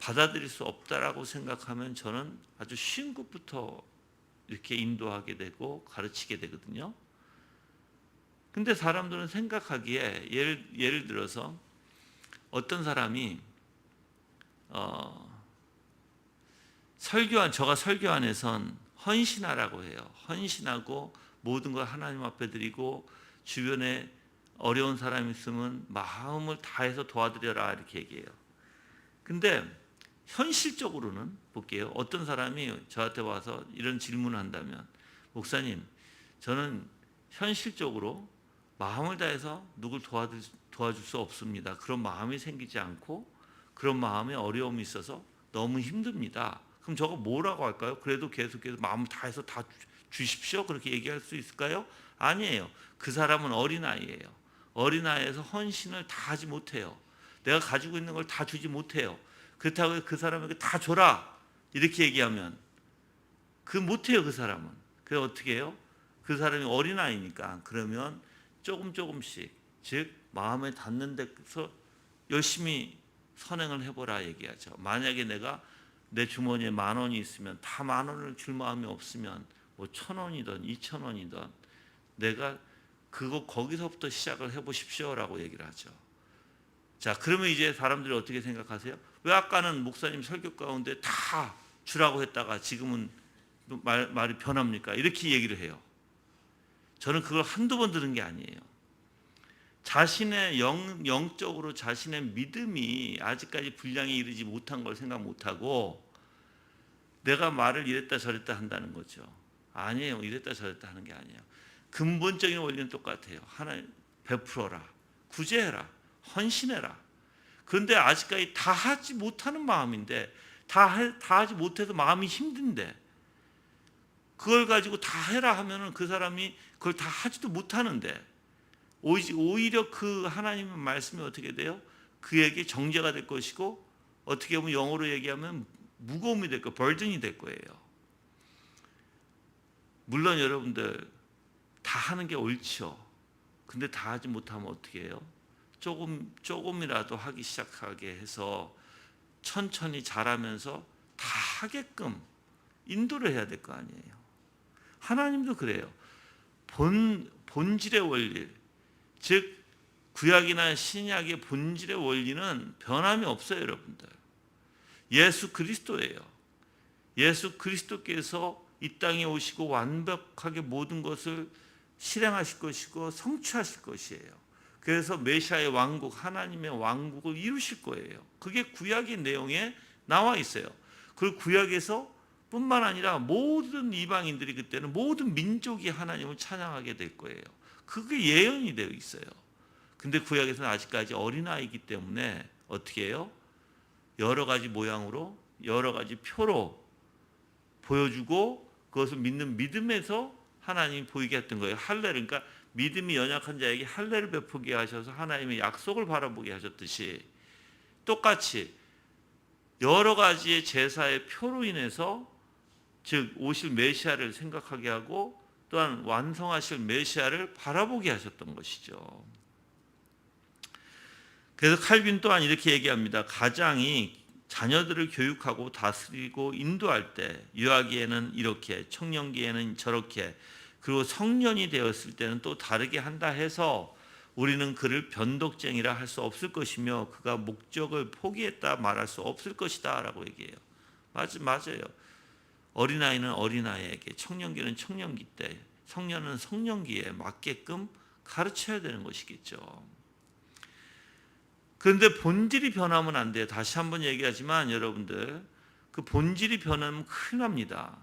받아들일 수 없다라고 생각하면 저는 아주 쉬운 것부터 이렇게 인도하게 되고 가르치게 되거든요. 근데 사람들은 생각하기에 예를 들어서 어떤 사람이 저가 설교 안에선 헌신하라고 해요. 헌신하고 모든 걸 하나님 앞에 드리고 주변에 어려운 사람이 있으면 마음을 다해서 도와드려라 이렇게 얘기해요. 근데 현실적으로는 볼게요. 어떤 사람이 저한테 와서 이런 질문을 한다면 목사님 저는 현실적으로 마음을 다해서 누굴 도와줄 수 없습니다. 그런 마음이 생기지 않고 그런 마음에 어려움이 있어서 너무 힘듭니다. 그럼 저거 뭐라고 할까요? 그래도 계속해서 마음을 다해서 다 주십시오. 그렇게 얘기할 수 있을까요? 아니에요. 그 사람은 어린아이예요. 어린아이에서 헌신을 다 하지 못해요. 내가 가지고 있는 걸 다 주지 못해요. 그렇다고 그 사람에게 다 줘라 이렇게 얘기하면 못해요. 그 사람은. 그래서 어떻게 해요? 그 사람이 어린아이니까 그러면 조금씩 즉 마음에 닿는 데서 열심히 선행을 해보라 얘기하죠. 만약에 내가 내 주머니에 10,000원이 있으면 다 10,000원을 줄 마음이 없으면 뭐 1,000원이든 2,000원이든 내가 거기서부터 시작을 해보십시오라고 얘기를 하죠. 자, 그러면 이제 사람들이 어떻게 생각하세요? 왜 아까는 목사님 설교 가운데 다 주라고 했다가 지금은 말이 변합니까? 이렇게 얘기를 해요. 저는 그걸 한두 번 들은 게 아니에요. 자신의 영적으로 자신의 믿음이 아직까지 분량에 이르지 못한 걸 생각 못하고 내가 말을 이랬다 저랬다 한다는 거죠. 아니에요. 이랬다 저랬다 하는 게 아니에요. 근본적인 원리는 똑같아요. 하나님 베풀어라. 구제해라. 헌신해라. 그런데 아직까지 다 하지 못하는 마음인데 다 하지 못해서 마음이 힘든데 그걸 가지고 다 해라 하면은 그 사람이 그걸 다 하지도 못하는데 오히려 그 하나님의 말씀이 어떻게 돼요? 그에게 정죄가 될 것이고 어떻게 보면 영어로 얘기하면 무거움이 될 거예요. burden이 될 거예요. 물론 여러분들 다 하는 게 옳죠. 근데 다 하지 못하면 어떻게 해요? 조금이라도 하기 시작하게 해서 천천히 자라면서 다 하게끔 인도를 해야 될 거 아니에요. 하나님도 그래요. 본질의 원리, 즉 구약이나 신약의 본질의 원리는 변함이 없어요, 여러분들. 예수 그리스도예요. 예수 그리스도께서 이 땅에 오시고 완벽하게 모든 것을 실행하실 것이고 성취하실 것이에요. 그래서 메시아의 왕국, 하나님의 왕국을 이루실 거예요. 그게 구약의 내용에 나와 있어요. 그 구약에서 뿐만 아니라 모든 이방인들이 그때는 모든 민족이 하나님을 찬양하게 될 거예요. 그게 예언이 되어 있어요. 근데 구약에서는 아직까지 어린아이이기 때문에 어떻게 해요? 여러 가지 모양으로 여러 가지 표로 보여주고 그것을 믿는 믿음에서 하나님이 보이게 했던 거예요. 할례를, 그러니까 믿음이 연약한 자에게 할례를 베푸게 하셔서 하나님의 약속을 바라보게 하셨듯이 똑같이 여러 가지의 제사의 표로 인해서 즉 오실 메시아를 생각하게 하고 또한 완성하실 메시아를 바라보게 하셨던 것이죠. 그래서 칼빈 또한 이렇게 얘기합니다. 가장이 자녀들을 교육하고 다스리고 인도할 때 유아기에는 이렇게, 청년기에는 저렇게, 그리고 성년이 되었을 때는 또 다르게 한다 해서 우리는 그를 변덕쟁이라 할 수 없을 것이며 그가 목적을 포기했다 말할 수 없을 것이다 라고 얘기해요. 맞아요. 어린아이는 어린아이에게, 청년기는 청년기 때, 성년은 성년기에 맞게끔 가르쳐야 되는 것이겠죠. 그런데 본질이 변하면 안 돼요. 다시 한번 얘기하지만 여러분들, 그 본질이 변하면 큰일 납니다.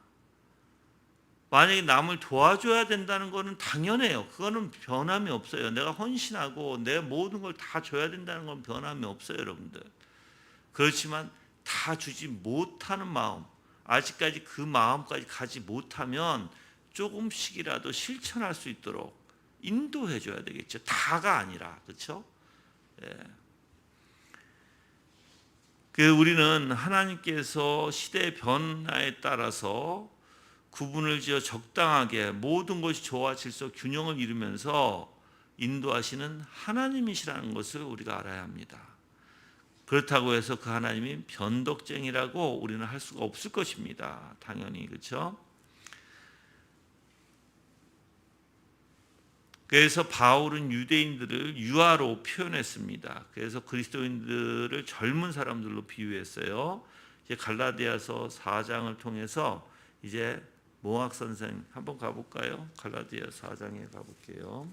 만약에 남을 도와줘야 된다는 것은 당연해요. 그거는 변함이 없어요. 내가 헌신하고 내 모든 걸 다 줘야 된다는 건 변함이 없어요, 여러분들. 그렇지만 다 주지 못하는 마음, 아직까지 그 마음까지 가지 못하면 조금씩이라도 실천할 수 있도록 인도해 줘야 되겠죠. 다가 아니라, 그렇죠? 예. 우리는 하나님께서 시대의 변화에 따라서 구분을 지어 적당하게 모든 것이 조화 질서 균형을 이루면서 인도하시는 하나님이시라는 것을 우리가 알아야 합니다. 그렇다고 해서 그 하나님이 변덕쟁이라고 우리는 할 수가 없을 것입니다. 당연히, 그렇죠? 그래서 바울은 유대인들을 유아로 표현했습니다. 그래서 그리스도인들을 젊은 사람들로 비유했어요. 이제 갈라디아서 4장을 통해서 이제 모학 선생 한번 가볼까요? 갈라디아 4장에 가볼게요.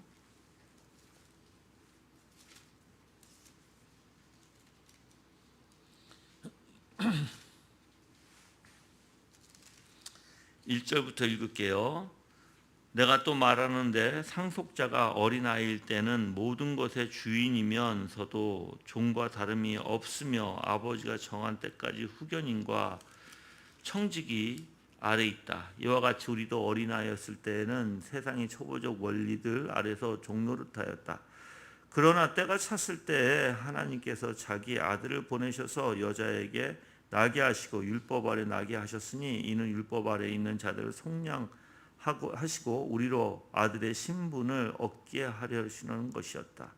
(1절부터) 읽을게요. 내가 또 말하는데 상속자가 어린아이일 때는 모든 것의 주인이면서도 종과 다름이 없으며 아버지가 정한 때까지 후견인과 청직이 아래 있다. 이와 같이 우리도 어린아이였을 때에는 세상의 초보적 원리들 아래서 종노릇하였다. 그러나 때가 찼을 때에 하나님께서 자기 아들을 보내셔서 여자에게 나게 하시고 율법 아래 나게 하셨으니 이는 율법 아래 있는 자들을 속량하시고 우리로 아들의 신분을 얻게 하려 하시는 것이었다.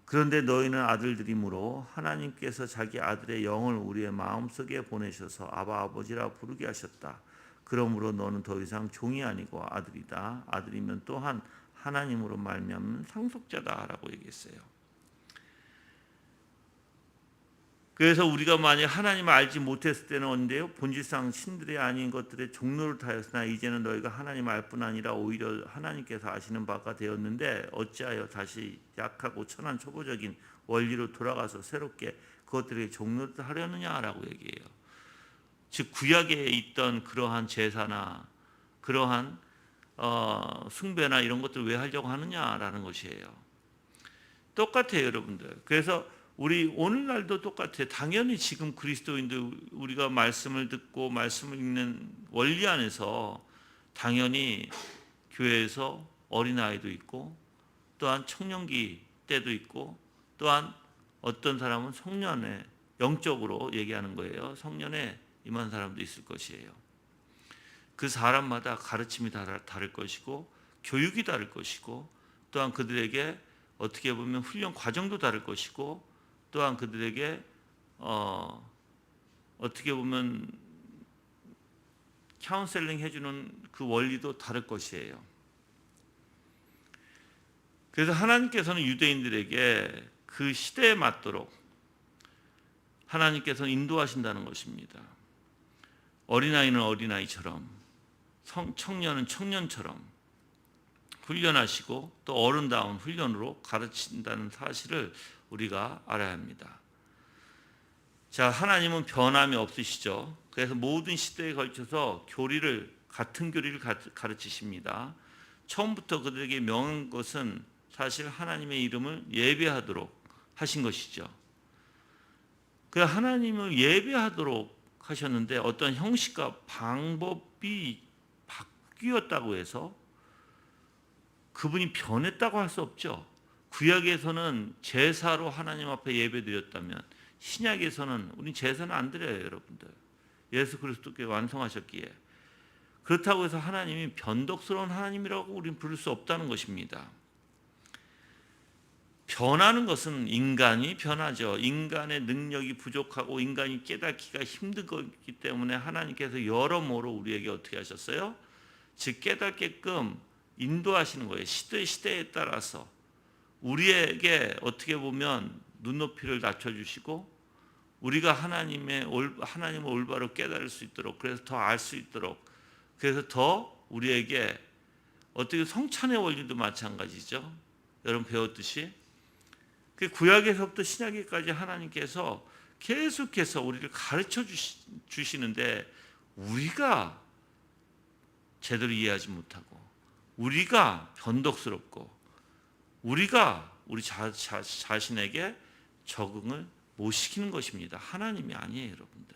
그런데 너희는 아들들이므로 하나님께서 자기 아들의 영을 우리의 마음속에 보내셔서 아바 아버지라 부르게 하셨다. 그러므로 너는 더 이상 종이 아니고 아들이다. 아들이면 또한 하나님으로 말미암은 상속자다라고 얘기했어요. 그래서 우리가 만약 하나님을 알지 못했을 때는 언제요? 본질상 신들이 아닌 것들의 종로를 타였으나 이제는 너희가 하나님을 알 뿐 아니라 오히려 하나님께서 아시는 바가 되었는데 어찌하여 다시 약하고 천한 초보적인 원리로 돌아가서 새롭게 그것들에게 종로를 하려느냐라고 얘기해요. 즉 구약에 있던 그러한 제사나 그러한 숭배나 이런 것들을 왜 하려고 하느냐라는 것이에요. 똑같아요, 여러분들. 그래서 우리 오늘날도 똑같아요. 당연히 지금 그리스도인들 우리가 말씀을 듣고 말씀을 읽는 원리 안에서 당연히 교회에서 어린아이도 있고 또한 청년기 때도 있고 또한 어떤 사람은 성년에 영적으로 얘기하는 거예요. 성년에 임한 사람도 있을 것이에요. 그 사람마다 가르침이 다를 것이고 교육이 다를 것이고 또한 그들에게 어떻게 보면 훈련 과정도 다를 것이고, 또한 그들에게 어떻게 보면 카운셀링 해주는 그 원리도 다를 것이에요. 그래서 하나님께서는 유대인들에게 그 시대에 맞도록 하나님께서는 인도하신다는 것입니다. 어린아이는 어린아이처럼, 청년은 청년처럼 훈련하시고 또 어른다운 훈련으로 가르친다는 사실을 우리가 알아야 합니다. 자, 하나님은 변함이 없으시죠. 그래서 모든 시대에 걸쳐서 같은 교리를 가르치십니다. 처음부터 그들에게 명한 것은 사실 하나님의 이름을 예배하도록 하신 것이죠. 그 하나님을 예배하도록 하셨는데 어떤 형식과 방법이 바뀌었다고 해서 그분이 변했다고 할 수 없죠. 구약에서는 제사로 하나님 앞에 예배드렸다면 신약에서는 우리 제사는 안 드려요, 여러분들. 예수 그리스도께 완성하셨기에. 그렇다고 해서 하나님이 변덕스러운 하나님이라고 우리는 부를 수 없다는 것입니다. 변하는 것은 인간이 변하죠. 인간의 능력이 부족하고 인간이 깨닫기가 힘든 거기 때문에 하나님께서 여러모로 우리에게 어떻게 하셨어요? 즉 깨닫게끔 인도하시는 거예요. 시대에 따라서 우리에게 어떻게 보면 눈높이를 낮춰주시고 우리가 하나님을 올바로 깨달을 수 있도록, 그래서 더 알 수 있도록, 그래서 더 우리에게 어떻게 성찬의 원리도 마찬가지죠. 여러분 배웠듯이 그 구약에서부터 신약에까지 하나님께서 계속해서 우리를 가르쳐 주시는데 우리가 제대로 이해하지 못하고 우리가 변덕스럽고 우리가 우리 자신에게 적응을 못 시키는 것입니다. 하나님이 아니에요, 여러분들.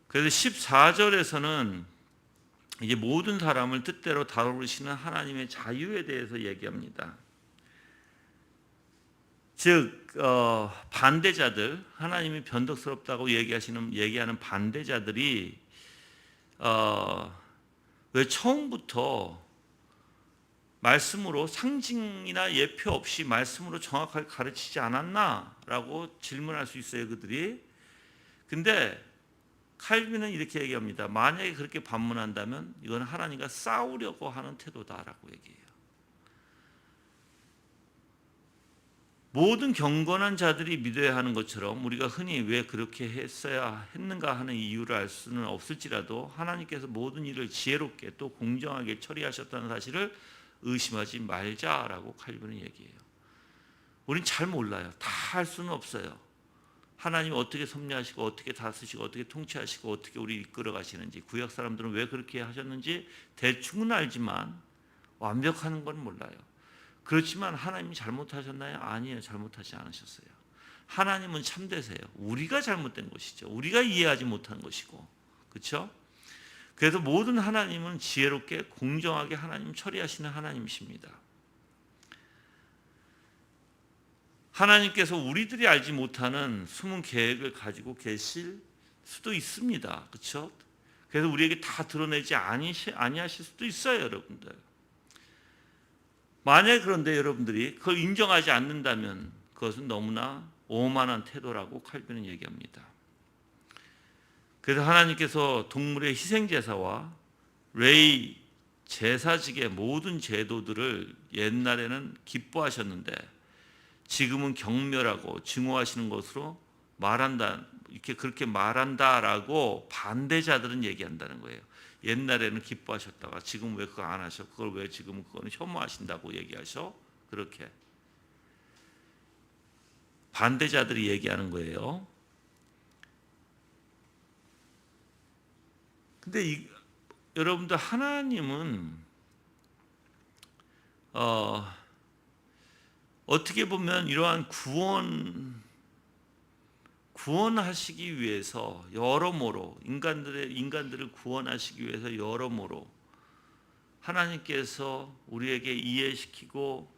그래서 14절에서는 이제 모든 사람을 뜻대로 다루시는 하나님의 자유에 대해서 얘기합니다. 즉 반대자들, 하나님이 변덕스럽다고 얘기하는 반대자들이 왜 처음부터 말씀으로 상징이나 예표 없이 말씀으로 정확하게 가르치지 않았나라고 질문할 수 있어요, 그들이. 근데 칼빈은 이렇게 얘기합니다. 만약에 그렇게 반문한다면 이건 하나님과 싸우려고 하는 태도다라고 얘기해요. 모든 경건한 자들이 믿어야 하는 것처럼 우리가 흔히 왜 그렇게 했는가 하는 이유를 알 수는 없을지라도 하나님께서 모든 일을 지혜롭게 또 공정하게 처리하셨다는 사실을 의심하지 말자라고 칼빈은 얘기해요. 우린 잘 몰라요. 다 할 수는 없어요. 하나님이 어떻게 섭리하시고 어떻게 다스시고 어떻게 통치하시고 어떻게 우리 이끌어 가시는지, 구약 사람들은 왜 그렇게 하셨는지 대충은 알지만 완벽한 건 몰라요. 그렇지만 하나님이 잘못하셨나요? 아니에요. 잘못하지 않으셨어요. 하나님은 참되세요. 우리가 잘못된 것이죠. 우리가 이해하지 못한 것이고, 그렇죠? 그래서 모든 하나님은 지혜롭게 공정하게 하나님 처리하시는 하나님이십니다. 하나님께서 우리들이 알지 못하는 숨은 계획을 가지고 계실 수도 있습니다. 그렇죠? 그래서 우리에게 다 드러내지 아니하실 수도 있어요, 여러분들. 만약에 그런데 여러분들이 그걸 인정하지 않는다면 그것은 너무나 오만한 태도라고 칼빈은 얘기합니다. 그래서 하나님께서 동물의 희생제사와 레위 제사직의 모든 제도들을 옛날에는 기뻐하셨는데 지금은 경멸하고 증오하시는 것으로 말한다, 이렇게 그렇게 말한다라고 반대자들은 얘기한다는 거예요. 옛날에는 기뻐하셨다가 지금 왜 그거 안 하셔? 그걸 왜 지금 그거는 혐오하신다고 얘기하셔? 그렇게 반대자들이 얘기하는 거예요. 근데 여러분들 하나님은 어떻게 보면 이러한 구원하시기 위해서 여러모로 인간들을 구원하시기 위해서 여러모로 하나님께서 우리에게 이해시키고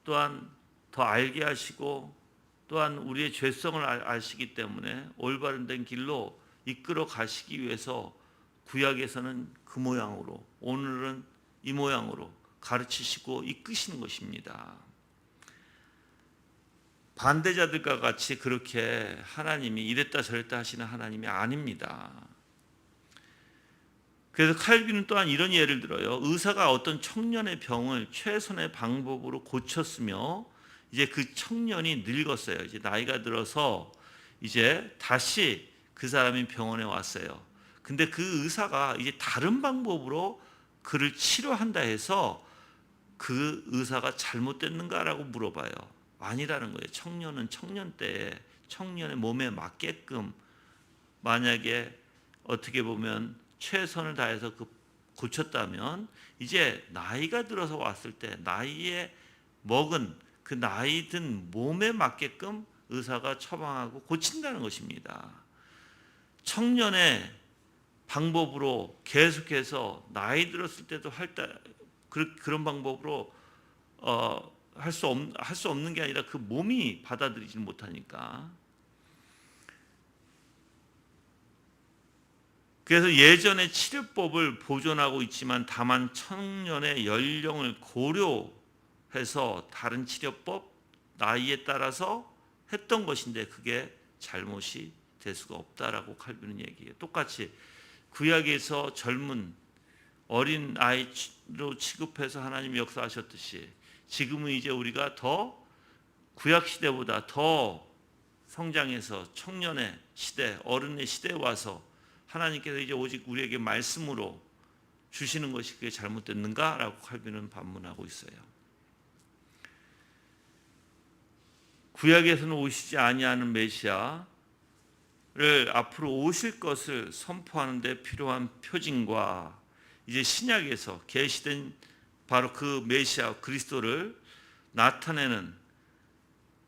또한 더 알게 하시고 또한 우리의 죄성을 아시기 때문에 올바른 길로 이끌어 가시기 위해서 구약에서는 그 모양으로, 오늘은 이 모양으로 가르치시고 이끄시는 것입니다. 반대자들과 같이 그렇게 하나님이 이랬다 저랬다 하시는 하나님이 아닙니다. 그래서 칼빈은 또한 이런 예를 들어요. 의사가 어떤 청년의 병을 최선의 방법으로 고쳤으며 이제 그 청년이 늙었어요. 이제 나이가 들어서 이제 다시 그 사람이 병원에 왔어요. 근데 그 의사가 이제 다른 방법으로 그를 치료한다 해서 그 의사가 잘못됐는가라고 물어봐요. 아니라는 거예요. 청년은 청년 때에 청년의 몸에 맞게끔 만약에 어떻게 보면 최선을 다해서 고쳤다면 이제 나이가 들어서 왔을 때 나이에 먹은 그 나이 든 몸에 맞게끔 의사가 처방하고 고친다는 것입니다. 청년의 방법으로 계속해서 나이 들었을 때도 그런 방법으로 할 수 없는 게 아니라 그 몸이 받아들이지 못하니까. 그래서 예전의 치료법을 보존하고 있지만 다만 청년의 연령을 고려해서 다른 치료법, 나이에 따라서 했던 것인데 그게 잘못이 될 수가 없다라고 칼빈은 얘기해요. 똑같이 구약에서 젊은 어린 아이로 취급해서 하나님이 역사하셨듯이 지금은 이제 우리가 더 구약 시대보다 더 성장해서 청년의 시대, 어른의 시대에 와서 하나님께서 이제 오직 우리에게 말씀으로 주시는 것이 그게 잘못됐는가라고 칼빈은 반문하고 있어요. 구약에서는 오시지 아니하는 메시아를 앞으로 오실 것을 선포하는 데 필요한 표징과 이제 신약에서 계시된 바로 그 메시아 그리스도를 나타내는,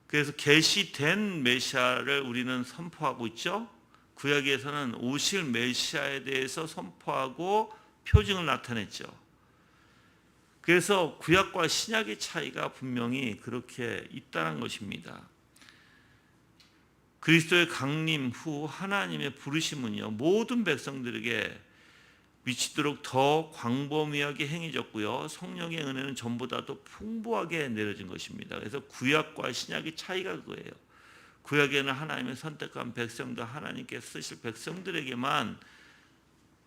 그래서 계시된 메시아를 우리는 선포하고 있죠. 구약에서는 오실 메시아에 대해서 선포하고 표징을 나타냈죠. 그래서 구약과 신약의 차이가 분명히 그렇게 있다는 것입니다. 그리스도의 강림 후 하나님의 부르심은요, 모든 백성들에게 미치도록 더 광범위하게 행해졌고요, 성령의 은혜는 전보다도 풍부하게 내려진 것입니다. 그래서 구약과 신약의 차이가 그거예요. 구약에는 하나님의 선택한 백성들, 하나님께 쓰실 백성들에게만,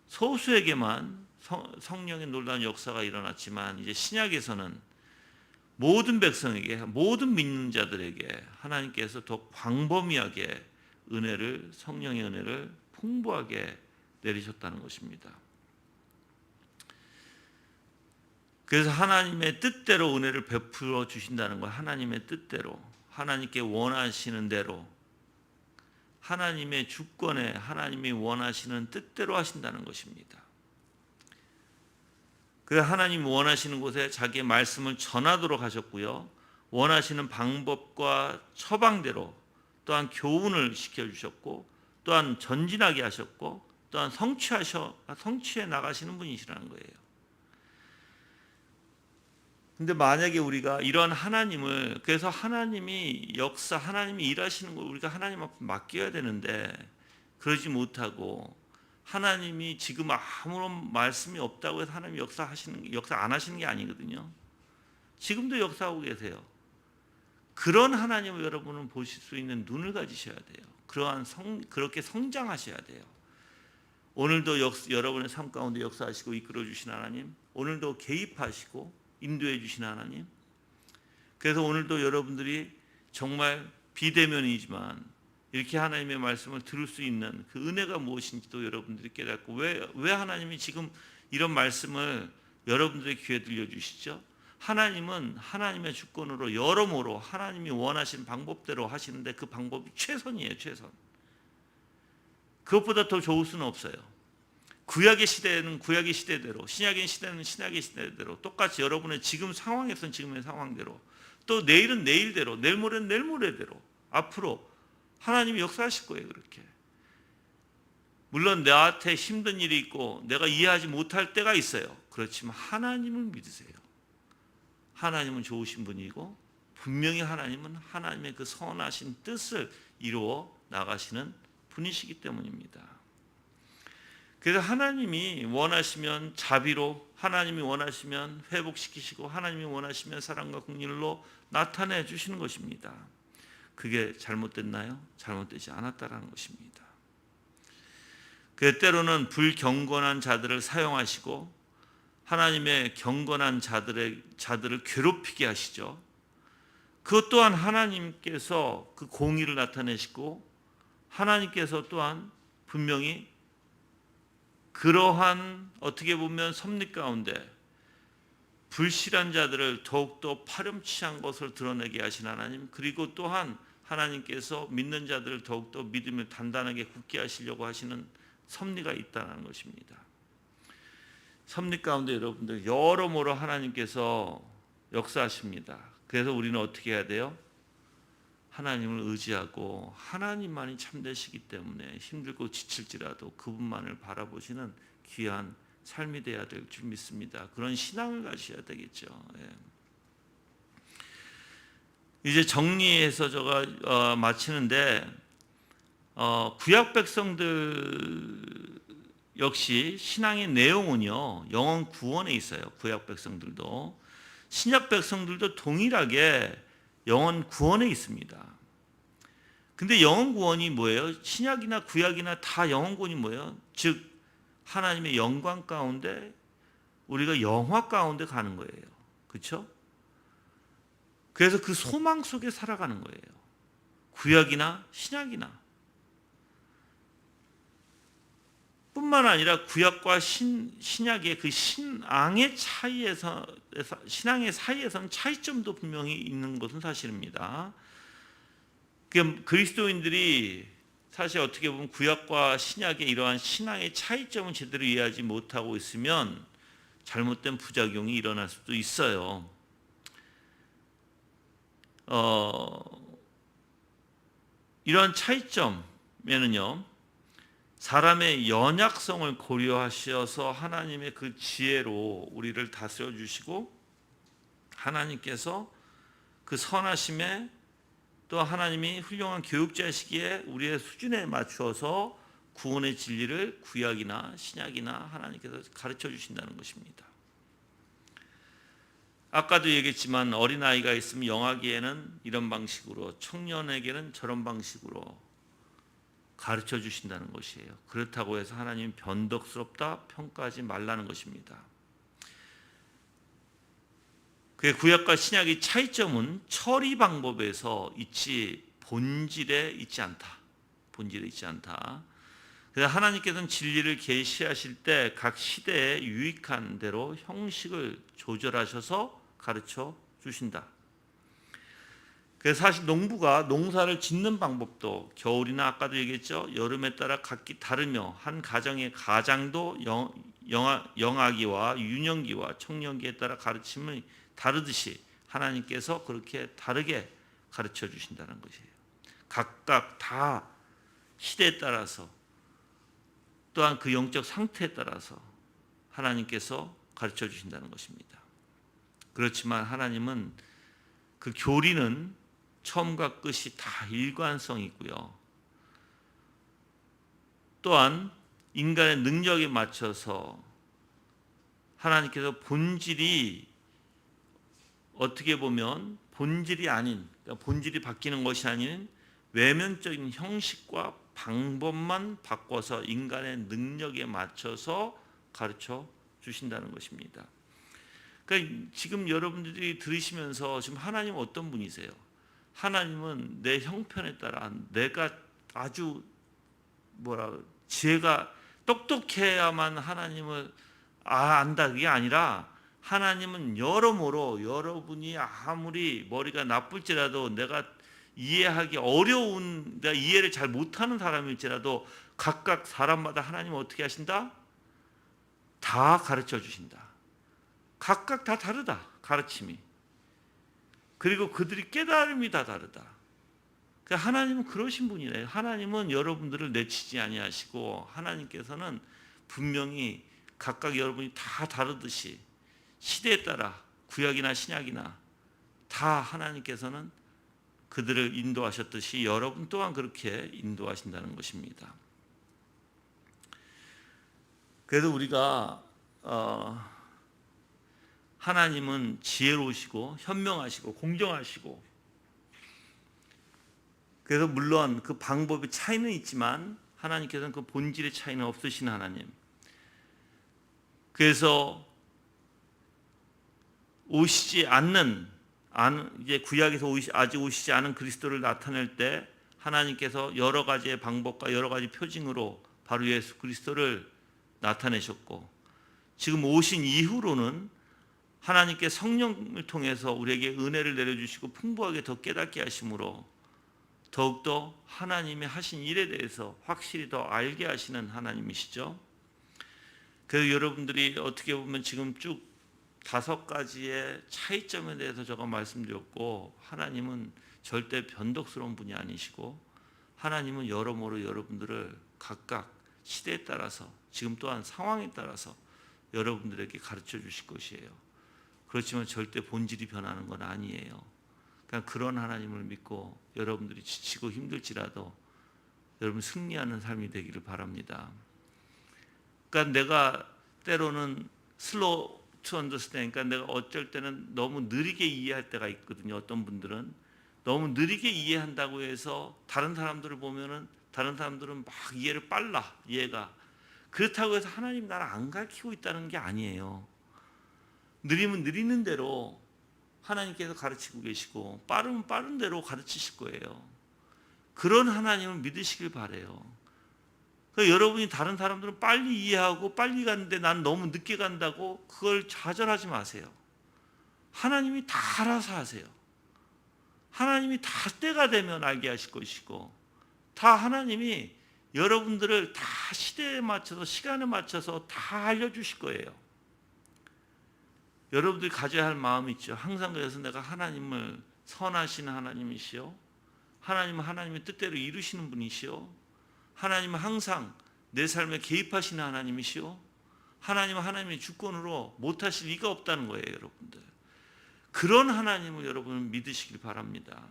소수에게만 성령의 놀라운 역사가 일어났지만 이제 신약에서는 모든 백성에게, 모든 믿는 자들에게 하나님께서 더 광범위하게 은혜를, 성령의 은혜를 풍부하게 내리셨다는 것입니다. 그래서 하나님의 뜻대로 은혜를 베풀어 주신다는 것, 하나님의 뜻대로, 하나님께 원하시는 대로, 하나님의 주권에 하나님이 원하시는 뜻대로 하신다는 것입니다. 그래서 하나님이 원하시는 곳에 자기의 말씀을 전하도록 하셨고요, 원하시는 방법과 처방대로 또한 교훈을 시켜주셨고, 또한 전진하게 하셨고, 또한 성취해 나가시는 분이시라는 거예요. 근데 만약에 우리가 이런 하나님을, 그래서 하나님이 역사, 하나님이 일하시는 걸 우리가 하나님 앞에 맡겨야 되는데 그러지 못하고, 하나님이 지금 아무런 말씀이 없다고 해서 하나님이 역사 안 하시는 게 아니거든요. 지금도 역사하고 계세요. 그런 하나님을 여러분은 보실 수 있는 눈을 가지셔야 돼요. 그렇게 성장하셔야 돼요. 오늘도 여러분의 삶 가운데 역사하시고 이끌어 주신 하나님, 오늘도 개입하시고 인도해 주신 하나님. 그래서 오늘도 여러분들이 정말 비대면이지만 이렇게 하나님의 말씀을 들을 수 있는 그 은혜가 무엇인지도 여러분들이 깨닫고, 왜 하나님이 지금 이런 말씀을 여러분들의 귀에 들려주시죠? 하나님은 하나님의 주권으로 여러모로 하나님이 원하시는 방법대로 하시는데 그 방법이 최선이에요. 최선. 그것보다 더 좋을 수는 없어요. 구약의 시대는 구약의 시대대로, 신약의 시대는 신약의 시대대로, 똑같이 여러분의 지금 상황에서는 지금의 상황대로, 또 내일은 내일대로, 내일 모레는 내일 모레대로 앞으로 하나님이 역사하실 거예요. 그렇게. 물론 나한테 힘든 일이 있고 내가 이해하지 못할 때가 있어요. 그렇지만 하나님을 믿으세요. 하나님은 좋으신 분이고 분명히 하나님은 하나님의 그 선하신 뜻을 이루어 나가시는 분이시기 때문입니다. 그래서 하나님이 원하시면 자비로, 하나님이 원하시면 회복시키시고, 하나님이 원하시면 사랑과 긍휼로 나타내 주시는 것입니다. 그게 잘못됐나요? 잘못되지 않았다라는 것입니다. 그 때로는 불경건한 자들을 사용하시고 하나님의 경건한 자들을 괴롭히게 하시죠. 그것 또한 하나님께서 그 공의를 나타내시고, 하나님께서 또한 분명히 그러한 어떻게 보면 섭리 가운데 불실한 자들을 더욱더 파렴치한 것을 드러내게 하신 하나님, 그리고 또한 하나님께서 믿는 자들을 더욱더 믿음을 단단하게 굳게 하시려고 하시는 섭리가 있다는 것입니다. 섭리 가운데 여러분들 여러모로 하나님께서 역사하십니다. 그래서 우리는 어떻게 해야 돼요? 하나님을 의지하고 하나님만이 참되시기 때문에 힘들고 지칠지라도 그분만을 바라보시는 귀한 삶이 되어야 될 줄 믿습니다. 그런 신앙을 가셔야 되겠죠. 예. 이제 정리해서 제가 마치는데, 구약 백성들 역시 신앙의 내용은요, 영원 구원에 있어요. 구약 백성들도. 신약 백성들도 동일하게 영원 구원에 있습니다. 근데 영원 구원이 뭐예요? 신약이나 구약이나 다 영원 구원이 뭐예요? 즉 하나님의 영광 가운데 우리가 영화 가운데 가는 거예요. 그렇죠? 그래서 그 소망 속에 살아가는 거예요. 구약이나 신약이나. 뿐만 아니라 구약과 신약의 그 신앙의 사이에서는 차이점도 분명히 있는 것은 사실입니다. 그리스도인들이 사실 어떻게 보면 구약과 신약의 이러한 신앙의 차이점을 제대로 이해하지 못하고 있으면 잘못된 부작용이 일어날 수도 있어요. 이러한 차이점에는요, 사람의 연약성을 고려하셔서 하나님의 그 지혜로 우리를 다스려 주시고, 하나님께서 그 선하심에 또 하나님이 훌륭한 교육자시기에 우리의 수준에 맞추어서 구원의 진리를 구약이나 신약이나 하나님께서 가르쳐 주신다는 것입니다. 아까도 얘기했지만 어린아이가 있으면 영아기에는 이런 방식으로, 청년에게는 저런 방식으로 가르쳐 주신다는 것이에요. 그렇다고 해서 하나님 변덕스럽다 평가하지 말라는 것입니다. 그 구약과 신약의 차이점은 처리 방법에서 있지 본질에 있지 않다. 본질에 있지 않다. 그래서 하나님께서는 진리를 계시하실 때 각 시대에 유익한 대로 형식을 조절하셔서 가르쳐 주신다. 그래서 사실 농부가 농사를 짓는 방법도 겨울이나 아까도 얘기했죠. 여름에 따라 각기 다르며 한 가정의 가장도 영아기와 유년기와 청년기에 따라 가르침이 다르듯이 하나님께서 그렇게 다르게 가르쳐 주신다는 것이에요. 각각 다 시대에 따라서 또한 그 영적 상태에 따라서 하나님께서 가르쳐 주신다는 것입니다. 그렇지만 하나님은 그 교리는 처음과 끝이 다 일관성이 있고요. 또한 인간의 능력에 맞춰서 하나님께서 본질이 어떻게 보면 본질이 아닌, 그러니까 본질이 바뀌는 것이 아닌 외면적인 형식과 방법만 바꿔서 인간의 능력에 맞춰서 가르쳐 주신다는 것입니다. 그러니까 지금 여러분들이 들으시면서 지금 하나님은 어떤 분이세요? 하나님은 내 형편에 따라 내가 아주 지혜가 똑똑해야만 하나님을 안다, 그게 아니라 하나님은 여러모로 여러분이 아무리 머리가 나쁠지라도, 내가 이해하기 어려운, 내가 이해를 잘 못하는 사람일지라도 각각 사람마다 하나님은 어떻게 하신다? 다 가르쳐 주신다. 각각 다 다르다, 가르침이. 그리고 그들이 깨달음이 다 다르다. 그러니까 하나님은 그러신 분이래요. 하나님은 여러분들을 내치지 아니하시고, 하나님께서는 분명히 각각 여러분이 다 다르듯이 시대에 따라 구약이나 신약이나 다 하나님께서는 그들을 인도하셨듯이 여러분 또한 그렇게 인도하신다는 것입니다. 그래서 우리가 하나님은 지혜로우시고 현명하시고 공정하시고, 그래서 물론 그 방법의 차이는 있지만 하나님께서는 그 본질의 차이는 없으신 하나님. 그래서 오시지 않는, 이제 구약에서 아직 오시지 않은 그리스도를 나타낼 때 하나님께서 여러 가지의 방법과 여러 가지 표징으로 바로 예수 그리스도를 나타내셨고, 지금 오신 이후로는 하나님께 성령을 통해서 우리에게 은혜를 내려주시고 풍부하게 더 깨닫게 하심으로 더욱더 하나님의 하신 일에 대해서 확실히 더 알게 하시는 하나님이시죠. 그래서 여러분들이 어떻게 보면 지금 쭉 5가지의 차이점에 대해서 제가 말씀드렸고, 하나님은 절대 변덕스러운 분이 아니시고, 하나님은 여러모로 여러분들을 각각 시대에 따라서, 지금 또한 상황에 따라서 여러분들에게 가르쳐 주실 것이에요. 그렇지만 절대 본질이 변하는 건 아니에요. 그냥 그런 하나님을 믿고 여러분들이 지치고 힘들지라도 여러분 승리하는 삶이 되기를 바랍니다. 그러니까 내가 때로는 slow to understand, 그러니까 내가 어쩔 때는 너무 느리게 이해할 때가 있거든요. 어떤 분들은 너무 느리게 이해한다고 해서 다른 사람들을 보면은 다른 사람들은 막 이해를 빨라, 이해가. 그렇다고 해서 하나님 나를 안 가르치고 있다는 게 아니에요. 느리면 느리는 대로 하나님께서 가르치고 계시고, 빠르면 빠른 대로 가르치실 거예요. 그런 하나님을 믿으시길 바래요. 그러니까 여러분이 다른 사람들은 빨리 이해하고 빨리 가는데 난 너무 늦게 간다고 그걸 좌절하지 마세요. 하나님이 다 알아서 하세요. 하나님이 다 때가 되면 알게 하실 것이고, 다 하나님이 여러분들을 다 시대에 맞춰서 시간에 맞춰서 다 알려주실 거예요. 여러분들이 가져야 할 마음이 있죠. 항상 그래서 내가 하나님을 선하신 하나님이시오, 하나님은 하나님의 뜻대로 이루시는 분이시오, 하나님은 항상 내 삶에 개입하시는 하나님이시오, 하나님은 하나님의 주권으로 못하실 리가 없다는 거예요. 여러분들, 그런 하나님을 여러분은 믿으시길 바랍니다.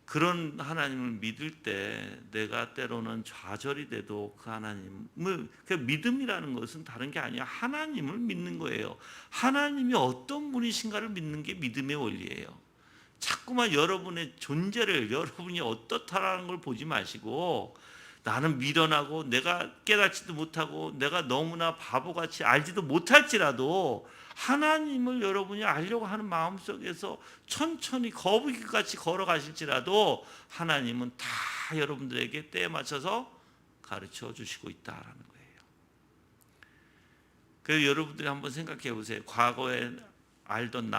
그런 하나님을 믿을 때 내가 때로는 좌절이 돼도 그 하나님을, 그 믿음이라는 것은 다른 게 아니야. 하나님을 믿는 거예요. 하나님이 어떤 분이신가를 믿는 게 믿음의 원리예요. 자꾸만 여러분의 존재를, 여러분이 어떻다라는 걸 보지 마시고, 나는 미련하고 내가 깨닫지도 못하고 내가 너무나 바보같이 알지도 못할지라도 하나님을 여러분이 알려고 하는 마음속에서 천천히 거북이같이 걸어가실지라도 하나님은 다 여러분들에게 때에 맞춰서 가르쳐 주시고 있다라는 거예요. 그래서 여러분들이 한번 생각해 보세요. 과거에 알던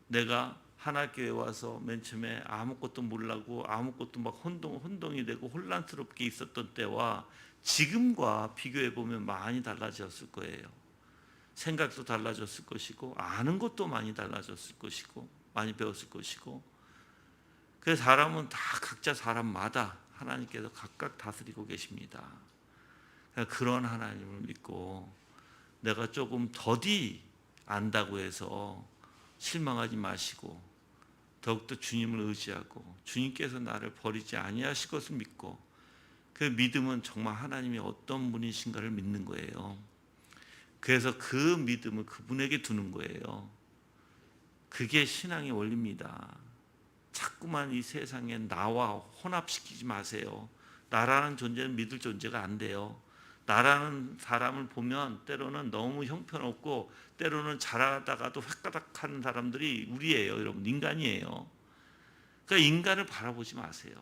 내가 하나교회 와서 맨 처음에 아무것도 몰라고 아무것도 막 혼동이 되고 혼란스럽게 있었던 때와 지금과 비교해 보면 많이 달라졌을 거예요. 생각도 달라졌을 것이고 아는 것도 많이 달라졌을 것이고 많이 배웠을 것이고, 그래서 사람은 다 각자 사람마다 하나님께서 각각 다스리고 계십니다. 그런 하나님을 믿고 내가 조금 더디 안다고 해서 실망하지 마시고 더욱더 주님을 의지하고 주님께서 나를 버리지 아니하실 것을 믿고, 그 믿음은 정말 하나님이 어떤 분이신가를 믿는 거예요. 그래서 그 믿음을 그분에게 두는 거예요. 그게 신앙의 원리입니다. 자꾸만 이 세상에 나와 혼합시키지 마세요. 나라는 존재는 믿을 존재가 안 돼요. 나라는 사람을 보면 때로는 너무 형편없고 때로는 잘하다가도 획가닥하는 사람들이 우리예요. 여러분, 인간이에요. 그러니까 인간을 바라보지 마세요.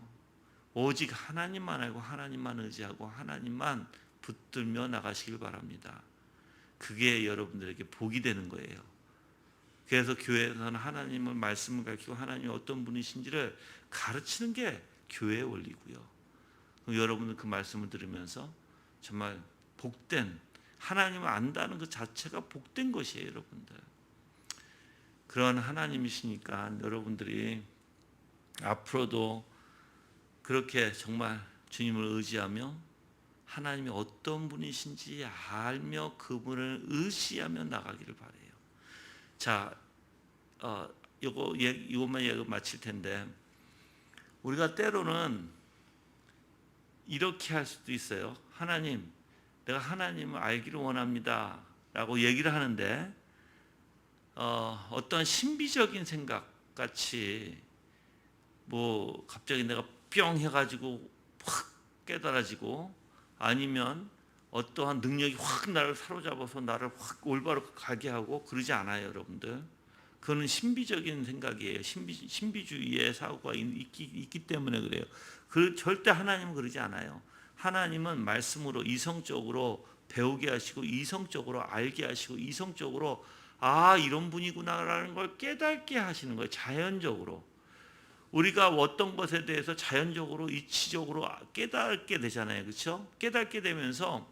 오직 하나님만 알고 하나님만 의지하고 하나님만 붙들며 나가시길 바랍니다. 그게 여러분들에게 복이 되는 거예요. 그래서 교회에서는 하나님을 말씀을 가르치고 하나님이 어떤 분이신지를 가르치는 게 교회의 원리고요. 여러분은 그 말씀을 들으면서 정말 복된, 하나님을 안다는 것 자체가 복된 것이에요. 여러분들, 그런 하나님이시니까 여러분들이 앞으로도 그렇게 정말 주님을 의지하며 하나님이 어떤 분이신지 알며 그분을 의지하며 나가기를 바라요. 자, 이것만 얘기 마칠 텐데, 우리가 때로는 이렇게 할 수도 있어요. 하나님, 내가 하나님을 알기를 원합니다 라고 얘기를 하는데 어떤 신비적인 생각 같이 뭐 갑자기 내가 뿅 해가지고 확 깨달아지고 아니면 어떠한 능력이 확 나를 사로잡아서 나를 확 올바로 가게 하고 그러지 않아요, 여러분들. 그거는 신비적인 생각이에요. 신비주의의 사고가 있기 때문에 그래요. 절대 하나님은 그러지 않아요. 하나님은 말씀으로 이성적으로 배우게 하시고 이성적으로 알게 하시고 이성적으로 이런 분이구나라는 걸 깨닫게 하시는 거예요. 자연적으로. 우리가 어떤 것에 대해서 자연적으로 이치적으로 깨닫게 되잖아요. 그렇죠? 깨닫게 되면서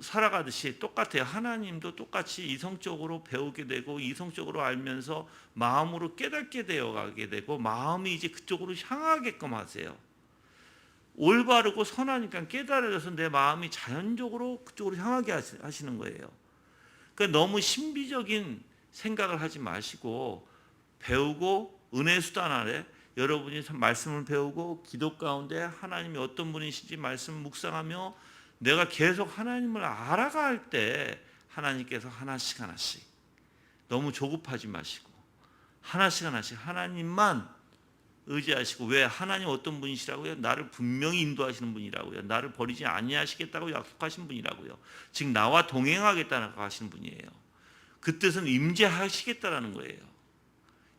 살아가듯이 똑같아요. 하나님도 똑같이 이성적으로 배우게 되고 이성적으로 알면서 마음으로 깨닫게 되어가게 되고 마음이 이제 그쪽으로 향하게끔 하세요. 올바르고 선하니까 깨달아져서 내 마음이 자연적으로 그쪽으로 향하게 하시는 거예요. 그러니까 너무 신비적인 생각을 하지 마시고 배우고 은혜 수단 아래 여러분이 말씀을 배우고 기도 가운데 하나님이 어떤 분이신지 말씀을 묵상하며 내가 계속 하나님을 알아갈 때 하나님께서 하나씩 하나씩 너무 조급하지 마시고 하나씩 하나씩 하나님만 의지하시고 왜 하나님 어떤 분이시라고요? 나를 분명히 인도하시는 분이라고요. 나를 버리지 아니하시겠다고 약속하신 분이라고요. 즉 나와 동행하겠다고 하시는 분이에요. 그 뜻은 임재하시겠다라는 거예요.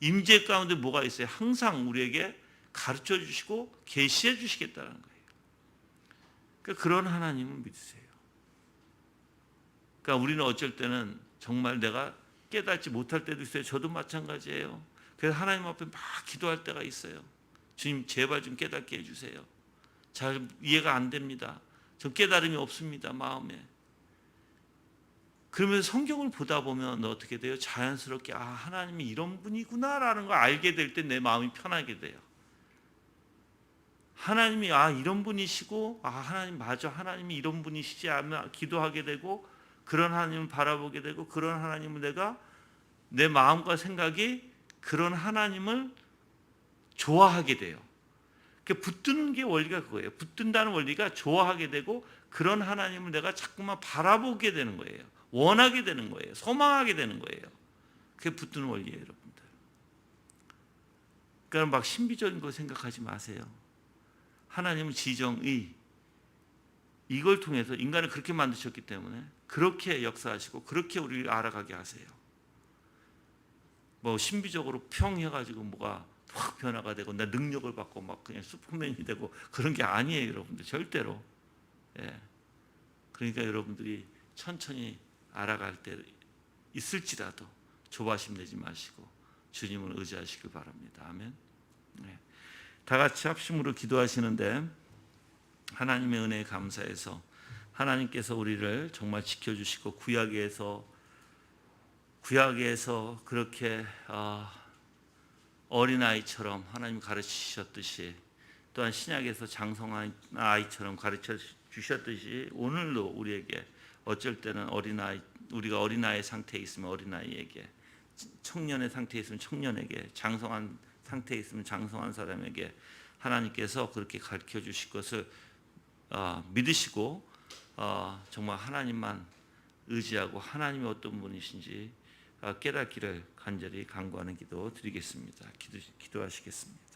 임재 가운데 뭐가 있어요? 항상 우리에게 가르쳐 주시고 계시해 주시겠다는 거예요. 그러니까 그런 하나님을 믿으세요. 그러니까 우리는 어쩔 때는 정말 내가 깨닫지 못할 때도 있어요. 저도 마찬가지예요. 그래서 하나님 앞에 막 기도할 때가 있어요. 주님 제발 좀 깨닫게 해주세요. 잘 이해가 안 됩니다. 전 깨달음이 없습니다. 마음에. 그러면서 성경을 보다 보면 어떻게 돼요? 자연스럽게 하나님이 이런 분이구나라는 걸 알게 될 때 내 마음이 편하게 돼요. 하나님이 이런 분이시고 하나님 맞아 하나님이 이런 분이시지 하면 기도하게 되고 그런 하나님을 바라보게 되고 그런 하나님을 내가 내 마음과 생각이 그런 하나님을 좋아하게 돼요. 붙드는 게 원리가 그거예요. 붙든다는 원리가 좋아하게 되고 그런 하나님을 내가 자꾸만 바라보게 되는 거예요. 원하게 되는 거예요. 소망하게 되는 거예요. 그게 붙드는 원리예요, 여러분들. 그러니까 막 신비적인 거 생각하지 마세요. 하나님은 지정의 이걸 통해서 인간을 그렇게 만드셨기 때문에 그렇게 역사하시고 그렇게 우리를 알아가게 하세요. 뭐 신비적으로 평 해가지고 뭐가 확 변화가 되고 내 능력을 받고 막 그냥 슈퍼맨이 되고 그런 게 아니에요, 여러분들. 절대로. 예. 그러니까 여러분들이 천천히 알아갈 때 있을지라도 조바심 내지 마시고 주님을 의지하시길 바랍니다. 아멘. 네. 다 같이 합심으로 기도하시는데 하나님의 은혜에 감사해서 하나님께서 우리를 정말 지켜주시고 구약에서 그렇게 어린아이처럼 하나님 가르치셨듯이 또한 신약에서 장성한 아이처럼 가르쳐 주셨듯이 오늘도 우리에게 어쩔 때는 우리가 어린아이 상태에 있으면 어린아이에게 청년의 상태에 있으면 청년에게 장성한 상태에 있으면 장성한 사람에게 하나님께서 그렇게 가르쳐 주실 것을 믿으시고 정말 하나님만 의지하고 하나님이 어떤 분이신지 깨닫기를 간절히 간구하는 기도 드리겠습니다. 기도하시겠습니다.